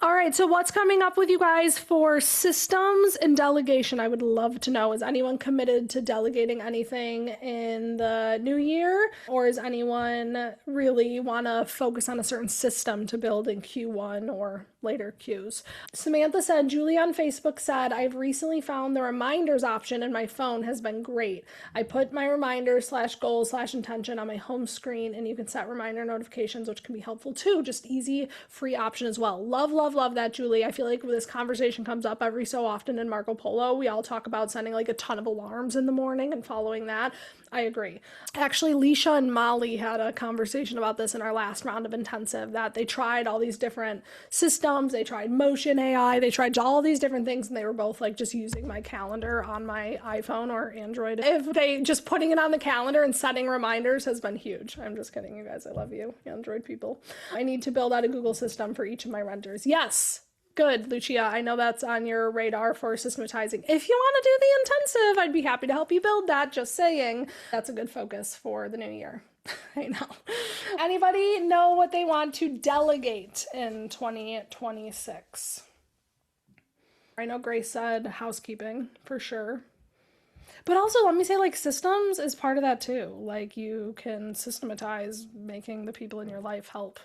All right, so what's coming up with you guys for systems and delegation? I would love to know. Is anyone committed to delegating anything in the new year? Or is anyone really want to focus on a certain system to build in Q1 or later Qs? Samantha said, Julie on Facebook said, I've recently found the reminders option in my phone has been great. I put my reminder/goal/intention on my home screen, and you can set reminder notifications, which can be helpful too. Just easy, free option as well. Love that, Julie. I feel like this conversation comes up every so often in Marco Polo. We all talk about sending like a ton of alarms in the morning and following that. I agree. Actually, Leisha and Molly had a conversation about this in our last round of intensive, that they tried all these different systems. They tried Motion AI. They tried all these different things, and they were both like just using my calendar on my iPhone or Android. If they just putting it on the calendar and setting reminders has been huge. I'm just kidding, you guys. I love you, Android people. I need to build out a Google system for each of my renters. Yes. Good, Lucia. I know that's on your radar for systematizing. If you want to do the intensive, I'd be happy to help you build that. Just saying, that's a good focus for the new year. I know. Anybody know what they want to delegate in 2026? I know Grace said housekeeping for sure. But also, let me say, like, systems is part of that too. Like, you can systematize making the people in your life help.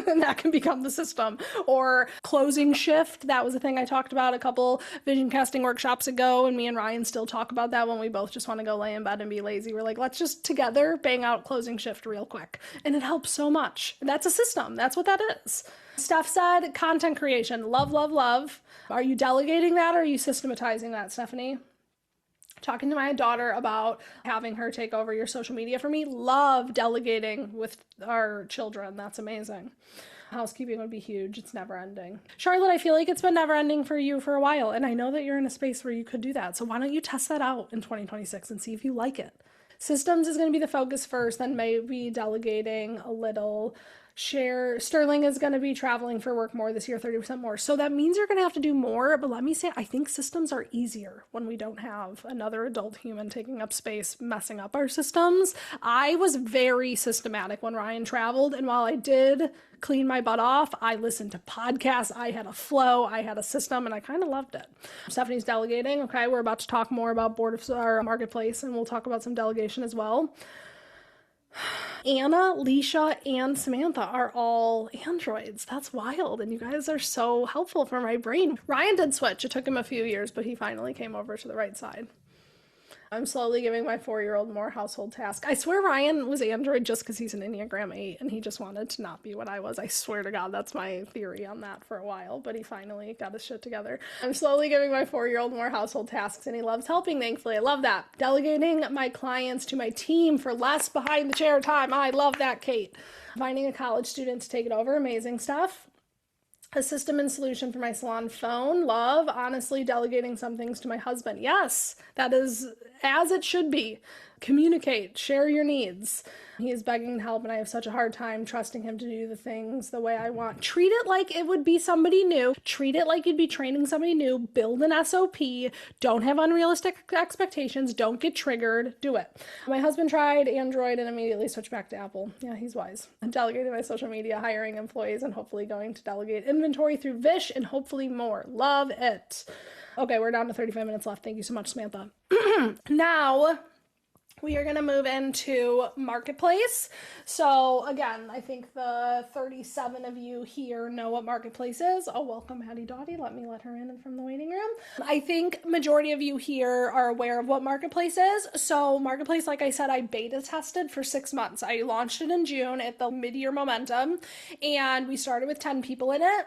And that can become the system. Or closing shift. That was a thing I talked about a couple vision casting workshops ago. And me and Ryan still talk about that when we both just want to go lay in bed and be lazy. We're like, let's just together bang out closing shift real quick. And it helps so much. That's a system. That's what that is. Steph said content creation. Love. Are you delegating that or are you systematizing that, Stephanie? Talking to my daughter about having her take over your social media for me. Love delegating with our children. That's amazing. Housekeeping would be huge. It's never ending. Charlotte, I feel like it's been never ending for you for a while, and I know that you're in a space where you could do that. So why don't you test that out in 2026 and see if you like it? Systems is going to be the focus first, then maybe delegating a little. Sterling is going to be traveling for work more this year, 30% more. So that means you're going to have to do more. But let me say, I think systems are easier when we don't have another adult human taking up space, messing up our systems. I was very systematic when Ryan traveled. And while I did clean my butt off, I listened to podcasts. I had a flow. I had a system, and I kind of loved it. Stephanie's delegating. Okay, we're about to talk more about board of our marketplace, and we'll talk about some delegation as well. Anna, Leisha, and Samantha are all androids. That's wild. And you guys are so helpful for my brain. Ryan did switch. It took him a few years, but he finally came over to the right side. I'm slowly giving my 4-year-old more household tasks. I swear Ryan was Android just because he's an Enneagram 8 and he just wanted to not be what I was. I swear to God, that's my theory on that for a while, but he finally got his shit together. I'm slowly giving my 4-year-old more household tasks and he loves helping, thankfully. I love that. Delegating my clients to my team for less behind the chair time. I love that, Kate. Finding a college student to take it over. Amazing stuff. A system and solution for my salon phone. Love. Honestly, delegating some things to my husband. Yes, that is as it should be. Communicate, share your needs. He is begging to help, and I have such a hard time trusting him to do the things the way I want. Treat it like it would be somebody new. Treat it like you'd be training somebody new. Build an SOP. Don't have unrealistic expectations. Don't get triggered. Do it. My husband tried Android and immediately switched back to Apple. Yeah, he's wise. I'm delegating my social media, hiring employees, and hopefully going to delegate inventory through Vish and hopefully more. Love it. Okay, we're down to 35 minutes left. Thank you so much, Samantha. Now, we are going to move into Marketplace. So again, I think the 37 of you here know what Marketplace is. Oh, welcome, Hattie Dottie. Let her in from the waiting room. I think majority of you here are aware of what Marketplace is. So Marketplace, like I said, I beta tested for 6 months. I launched it in June at the mid-year momentum, and we started with 10 people in it.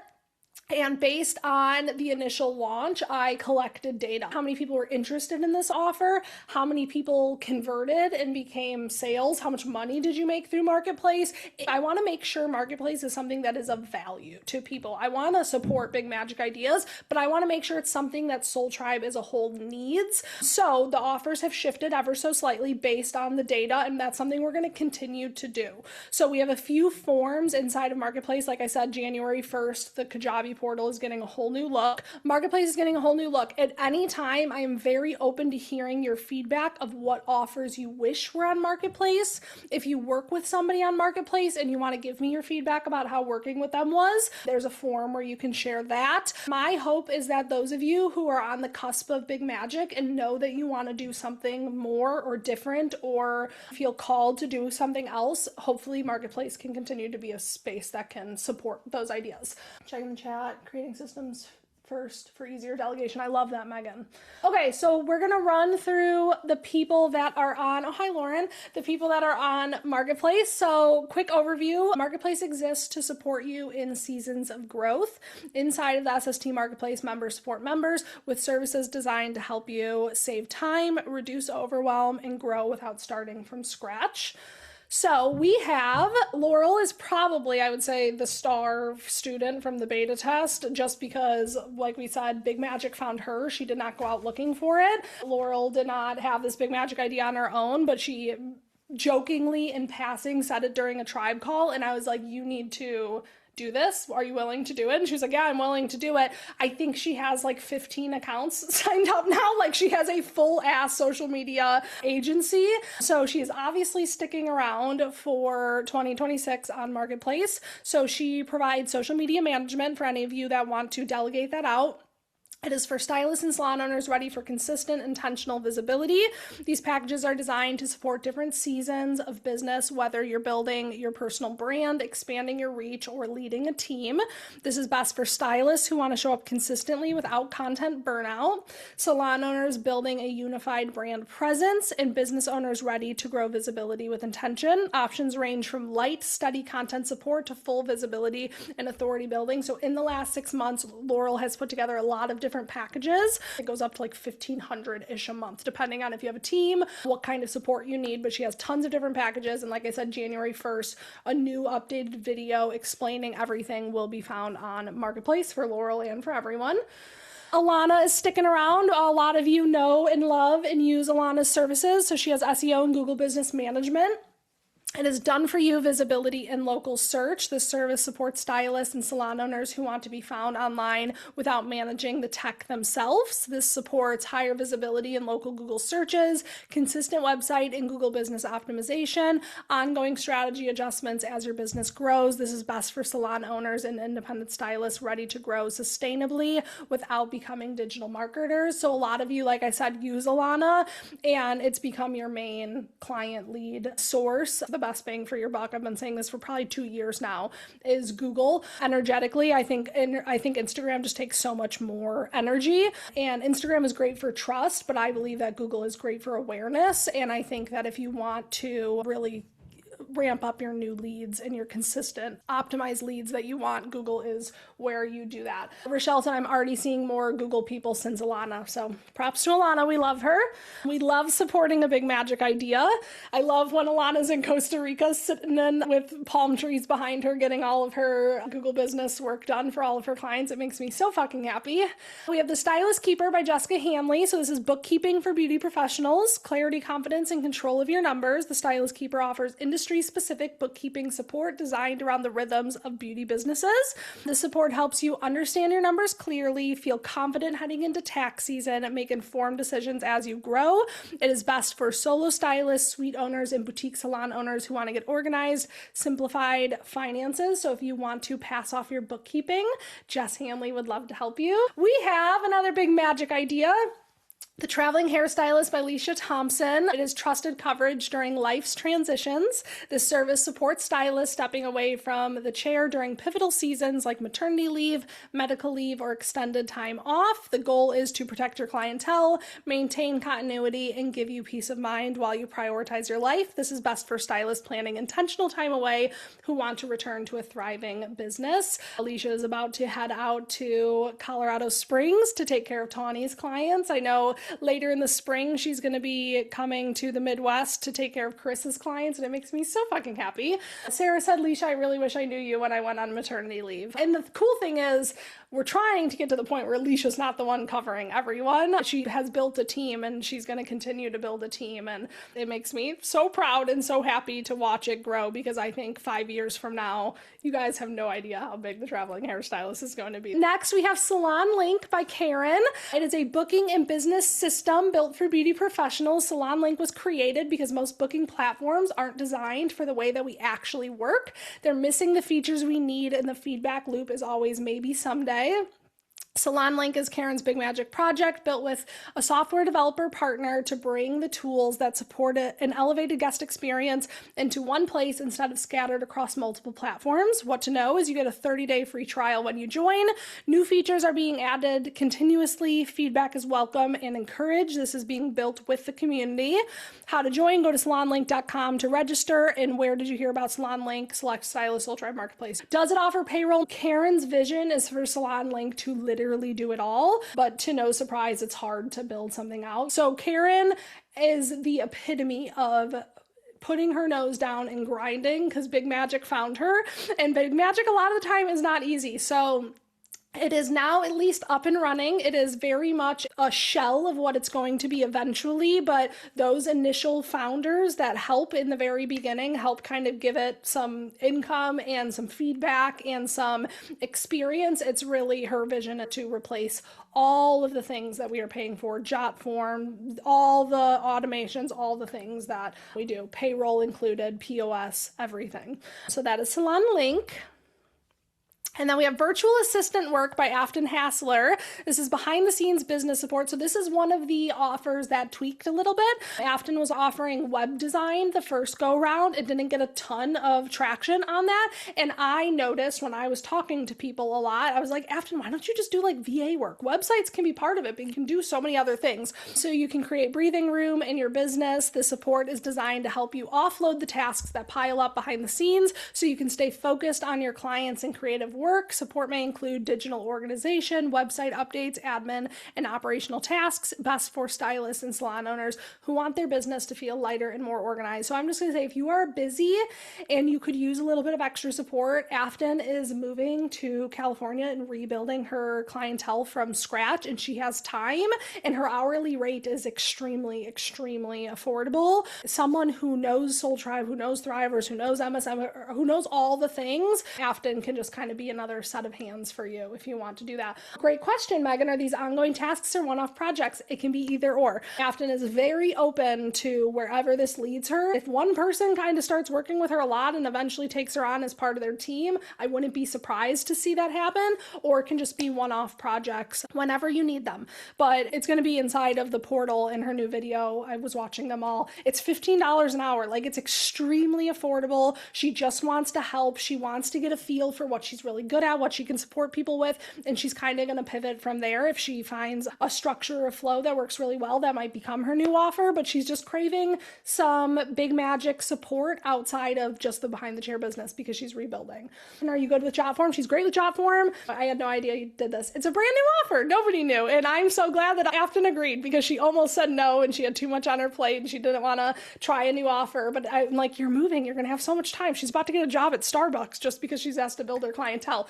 And based on the initial launch, I collected data. How many people were interested in this offer? How many people converted and became sales? How much money did you make through Marketplace? I want to make sure Marketplace is something that is of value to people. I want to support big magic ideas, but I want to make sure it's something that Soul Tribe as a whole needs. So the offers have shifted ever so slightly based on the data, and that's something we're going to continue to do. So we have a few forms inside of Marketplace. Like I said, January 1st, the Kajabi portal is getting a whole new look. Marketplace is getting a whole new look. At any time, I am very open to hearing your feedback of what offers you wish were on Marketplace. If you work with somebody on Marketplace and you want to give me your feedback about how working with them was, there's a forum where you can share that. My hope is that those of you who are on the cusp of big magic and know that you want to do something more or different or feel called to do something else, hopefully Marketplace can continue to be a space that can support those ideas. Check in the chat. Creating systems first for easier delegation. I love that, Megan. Okay, so we're going to run through the people that are on, oh, hi, Lauren, the people that are on Marketplace. So quick overview. Marketplace exists to support you in seasons of growth. Inside of the SST Marketplace, members support members with services designed to help you save time, reduce overwhelm, and grow without starting from scratch. So we have, Laurel is probably, I would say, the star student from the beta test, just because, like we said, Big Magic found her. She did not go out looking for it. Laurel did not have this Big Magic idea on her own, but she jokingly in passing said it during a tribe call, and I was like, you need to do this. Are you willing to do it? And she was like, yeah, I'm willing to do it. I think she has like 15 accounts signed up now. Like she has a full ass social media agency. So she is obviously sticking around for 2026 on Marketplace. So she provides social media management for any of you that want to delegate that out. It is for stylists and salon owners ready for consistent, intentional visibility. These packages are designed to support different seasons of business, whether you're building your personal brand, expanding your reach, or leading a team. This is best for stylists who want to show up consistently without content burnout, salon owners building a unified brand presence, and business owners ready to grow visibility with intention. Options range from light, steady content support to full visibility and authority building. So in the last 6 months, Laurel has put together a lot of different packages. It goes up to like 1,500-ish a month, depending on if you have a team, what kind of support you need, but she has tons of different packages. And like I said, January 1st, a new updated video explaining everything will be found on Marketplace for Laurel and for everyone. Alana is sticking around. A lot of you know and love and use Alana's services. So she has SEO and Google Business Management. It is done for you visibility and local search. This service supports stylists and salon owners who want to be found online without managing the tech themselves. This supports higher visibility in local Google searches, consistent website and Google business optimization, ongoing strategy adjustments as your business grows. This is best for salon owners and independent stylists ready to grow sustainably without becoming digital marketers. So a lot of you, like I said, use Alana, and it's become your main client lead source. The best bang for your buck, I've been saying this for probably 2 years now, is Google. Energetically, I think Instagram just takes so much more energy, and Instagram is great for trust, but I believe that Google is great for awareness. And I think that if you want to really ramp up your new leads and your consistent optimized leads that you want, Google is where you do that. Rochelle said, I'm already seeing more Google people since Alana. So props to Alana. We love her. We love supporting a big magic idea. I love when Alana's in Costa Rica sitting in with palm trees behind her, getting all of her Google business work done for all of her clients. It makes me so fucking happy. We have The Stylist Keeper by Jessica Hanley. So this is bookkeeping for beauty professionals, clarity, confidence, and control of your numbers. The Stylist Keeper offers industry-specific bookkeeping support designed around the rhythms of beauty businesses. The support helps you understand your numbers clearly, feel confident heading into tax season, and make informed decisions as you grow. It is best for solo stylists, suite owners, and boutique salon owners who want to get organized, simplified finances. So if you want to pass off your bookkeeping, Jess Hanley would love to help you. We have another big magic idea. The Traveling Hairstylist by Leisha Thompson. It is trusted coverage during life's transitions. This service supports stylists stepping away from the chair during pivotal seasons like maternity leave, medical leave, or extended time off. The goal is to protect your clientele, maintain continuity, and give you peace of mind while you prioritize your life. This is best for stylists planning intentional time away who want to return to a thriving business. Alicia is about to head out to Colorado Springs to take care of Tawny's clients. I know later in the spring, she's going to be coming to the Midwest to take care of Chris's clients, and it makes me so fucking happy. Sarah said, Leisha, I really wish I knew you when I went on maternity leave. And the cool thing is, we're trying to get to the point where Alicia's not the one covering everyone. She has built a team, and she's going to continue to build a team, and it makes me so proud and so happy to watch it grow, because I think 5 years from now, you guys have no idea how big the Traveling Hairstylist is going to be. Next, we have Salon Link by Karen. It is a booking and business system built for beauty professionals. Salon Link was created because most booking platforms aren't designed for the way that we actually work. They're missing the features we need, and the feedback loop is always maybe someday. Salon Link is Karen's big magic project built with a software developer partner to bring the tools that support an elevated guest experience into one place instead of scattered across multiple platforms. What to know is you get a 30-day free trial when you join. New features are being added continuously. Feedback is welcome and encouraged. This is being built with the community. How to join? Go to salonlink.com to register. And where did you hear about Salon Link? Select Stylist Soul Tribe Marketplace. Does it offer payroll? Karen's vision is for Salon Link to literally do it all, but to no surprise, it's hard to build something out. So Karen is the epitome of putting her nose down and grinding, because Big Magic found her, and Big Magic a lot of the time is not easy. So it is now at least up and running. It is very much a shell of what it's going to be eventually, but those initial founders that help in the very beginning help kind of give it some income and some feedback and some experience. It's really her vision to replace all of the things that we are paying for, Jotform, all the automations, all the things that we do, payroll included, POS, everything. So that is Salon Link. And then we have Virtual Assistant Work by Afton Hassler. This is behind the scenes business support. So this is one of the offers that tweaked a little bit. Afton was offering web design the first go round. It didn't get a ton of traction on that. And I noticed when I was talking to people a lot, I was like, Afton, why don't you just do like VA work? Websites can be part of it, but you can do so many other things. So you can create breathing room in your business. The support is designed to help you offload the tasks that pile up behind the scenes so you can stay focused on your clients and creative work. Support may include digital organization, website updates, admin, and operational tasks, best for stylists and salon owners who want their business to feel lighter and more organized. So I'm just going to say, if you are busy and you could use a little bit of extra support, Afton is moving to California and rebuilding her clientele from scratch, and she has time, and her hourly rate is extremely, extremely affordable. Someone who knows Soul Tribe, who knows Thrivers, who knows MSM, who knows all the things, Afton can just kind of be another set of hands for you if you want to do that. Great question, Megan. Are these ongoing tasks or one-off projects? It can be either or. Afton is very open to wherever this leads her. If one person kind of starts working with her a lot and eventually takes her on as part of their team, I wouldn't be surprised to see that happen, or it can just be one-off projects whenever you need them. But it's going to be inside of the portal in her new video. I was watching them all. It's $15 an hour. Like, it's extremely affordable. She just wants to help. She wants to get a feel for what she's really really good at, what she can support people with, and she's kind of going to pivot from there. If she finds a structure or flow that works really well, that might become her new offer, but she's just craving some big magic support outside of just the behind the chair business because she's rebuilding. And are you good with Jotform? She's great with Jotform. I had no idea you did this. It's a brand new offer. Nobody knew. And I'm so glad that Afton agreed because she almost said no and she had too much on her plate and she didn't want to try a new offer. But I'm like, you're moving. You're going to have so much time. She's about to get a job at Starbucks just because she's asked to build her clientele.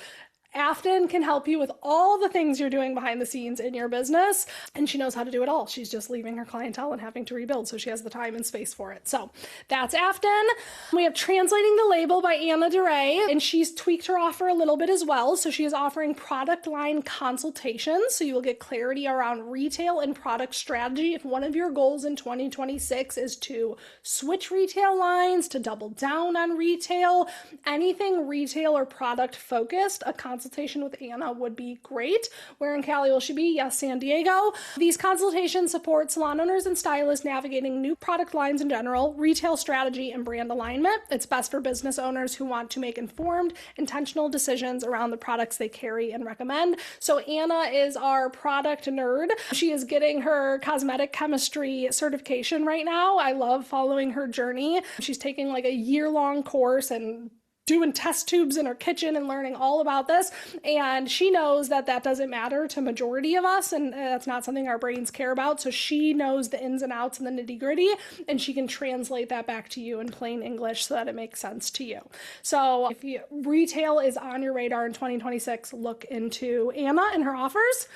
Afton can help you with all the things you're doing behind the scenes in your business, and she knows how to do it all. She's just leaving her clientele and having to rebuild, so she has the time and space for it. So that's Afton. We have Translating the Label by Anna DeRay, and she's tweaked her offer a little bit as well. So she is offering product line consultations, so you will get clarity around retail and product strategy. If one of your goals in 2026 is to switch retail lines, to double down on retail, anything retail or product focused, a consultation with Anna would be great. Where in Cali will she be? Yes, San Diego. These consultations support salon owners and stylists navigating new product lines in general, retail strategy, and brand alignment. It's best for business owners who want to make informed, intentional decisions around the products they carry and recommend. So Anna is our product nerd. She is getting her cosmetic chemistry certification right now. I love following her journey. She's taking like a year-long course and doing test tubes in her kitchen and learning all about this. And she knows that that doesn't matter to majority of us, and that's not something our brains care about. So she knows the ins and outs and the nitty gritty, and she can translate that back to you in plain English so that it makes sense to you. So if retail is on your radar in 2026, look into Anna and her offers.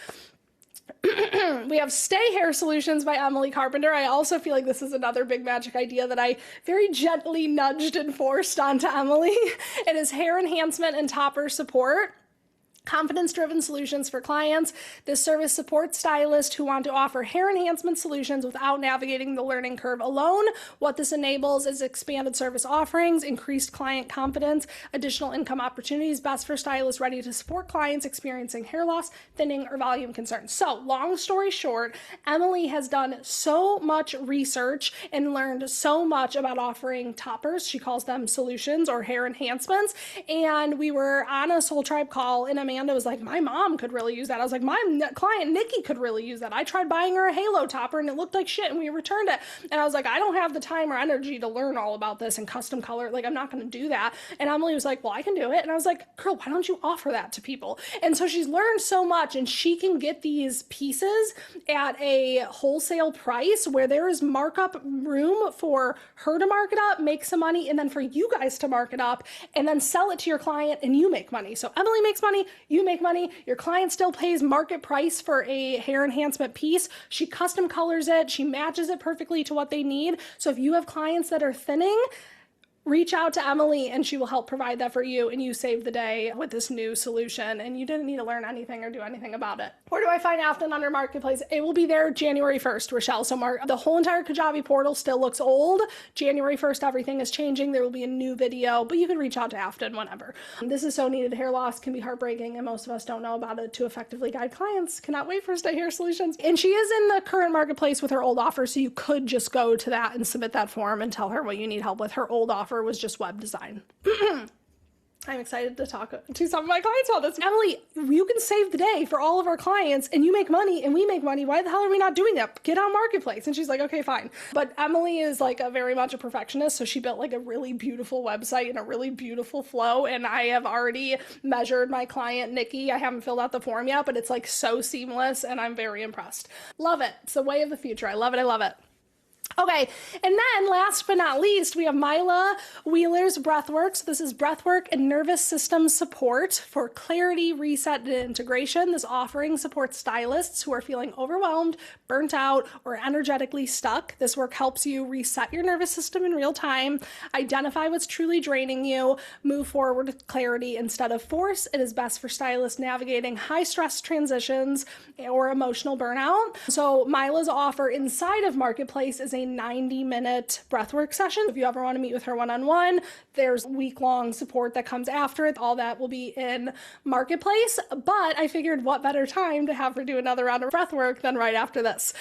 We have Stay Hair Solutions by Emily Carpenter. I also feel like this is another big magic idea that I very gently nudged and forced onto Emily. It is hair enhancement and topper support. Confidence-driven solutions for clients. This service supports stylists who want to offer hair enhancement solutions without navigating the learning curve alone. What this enables is expanded service offerings, increased client confidence, additional income opportunities, best for stylists ready to support clients experiencing hair loss, thinning, or volume concerns. So, long story short, Emily has done so much research and learned so much about offering toppers. She calls them solutions or hair enhancements. And we were on a Soul Tribe call, and Amanda was like, my mom could really use that. I was like, my client Nikki could really use that. I tried buying her a halo topper and it looked like shit and we returned it. And I was like, I don't have the time or energy to learn all about this and custom color. Like, I'm not going to do that. And Emily was like, well, I can do it. And I was like, girl, why don't you offer that to people? And so she's learned so much, and she can get these pieces at a wholesale price where there is markup room for her to mark it up, make some money, and then for you guys to mark it up and then sell it to your client and you make money. So Emily makes money, you make money, your client still pays market price for a hair enhancement piece. She custom colors it, she matches it perfectly to what they need. So if you have clients that are thinning, reach out to Emily and she will help provide that for you, and you save the day with this new solution, and you didn't need to learn anything or do anything about it. Where do I find Afton under Marketplace? It will be there January 1st, Rochelle. So the whole entire Kajabi portal still looks old. January 1st, everything is changing. There will be a new video, but you can reach out to Afton whenever. This is so needed. Hair loss can be heartbreaking, and most of us don't know about it to effectively guide clients. Cannot wait for Stay Hair Solutions. And she is in the current Marketplace with her old offer, so you could just go to that and submit that form and tell her what you need help with. Her old offer was just web design. I'm excited to talk to some of my clients about this. Emily, you can save the day for all of our clients, and you make money and we make money. Why the hell are we not doing that? Get on Marketplace. And she's like, okay, fine. But Emily is like very much a perfectionist, so she built like a really beautiful website and a really beautiful flow. And I have already measured my client Nikki. I haven't filled out the form yet, but it's like so seamless, and I'm very impressed. Love it. It's the way of the future. I love it. I love it. Okay, and then last but not least, we have Mila Wheeler's Breathwork. So this is breathwork and nervous system support for clarity, reset, and integration. This offering supports stylists who are feeling overwhelmed, burnt out, or energetically stuck. This work helps you reset your nervous system in real time, identify what's truly draining you, move forward with clarity instead of force. It is best for stylists navigating high-stress transitions or emotional burnout. So Mila's offer inside of Marketplace is a 90-minute breathwork session. If you ever want to meet with her one-on-one, there's week-long support that comes after it. All that will be in Marketplace. But I figured what better time to have her do another round of breathwork than right after this.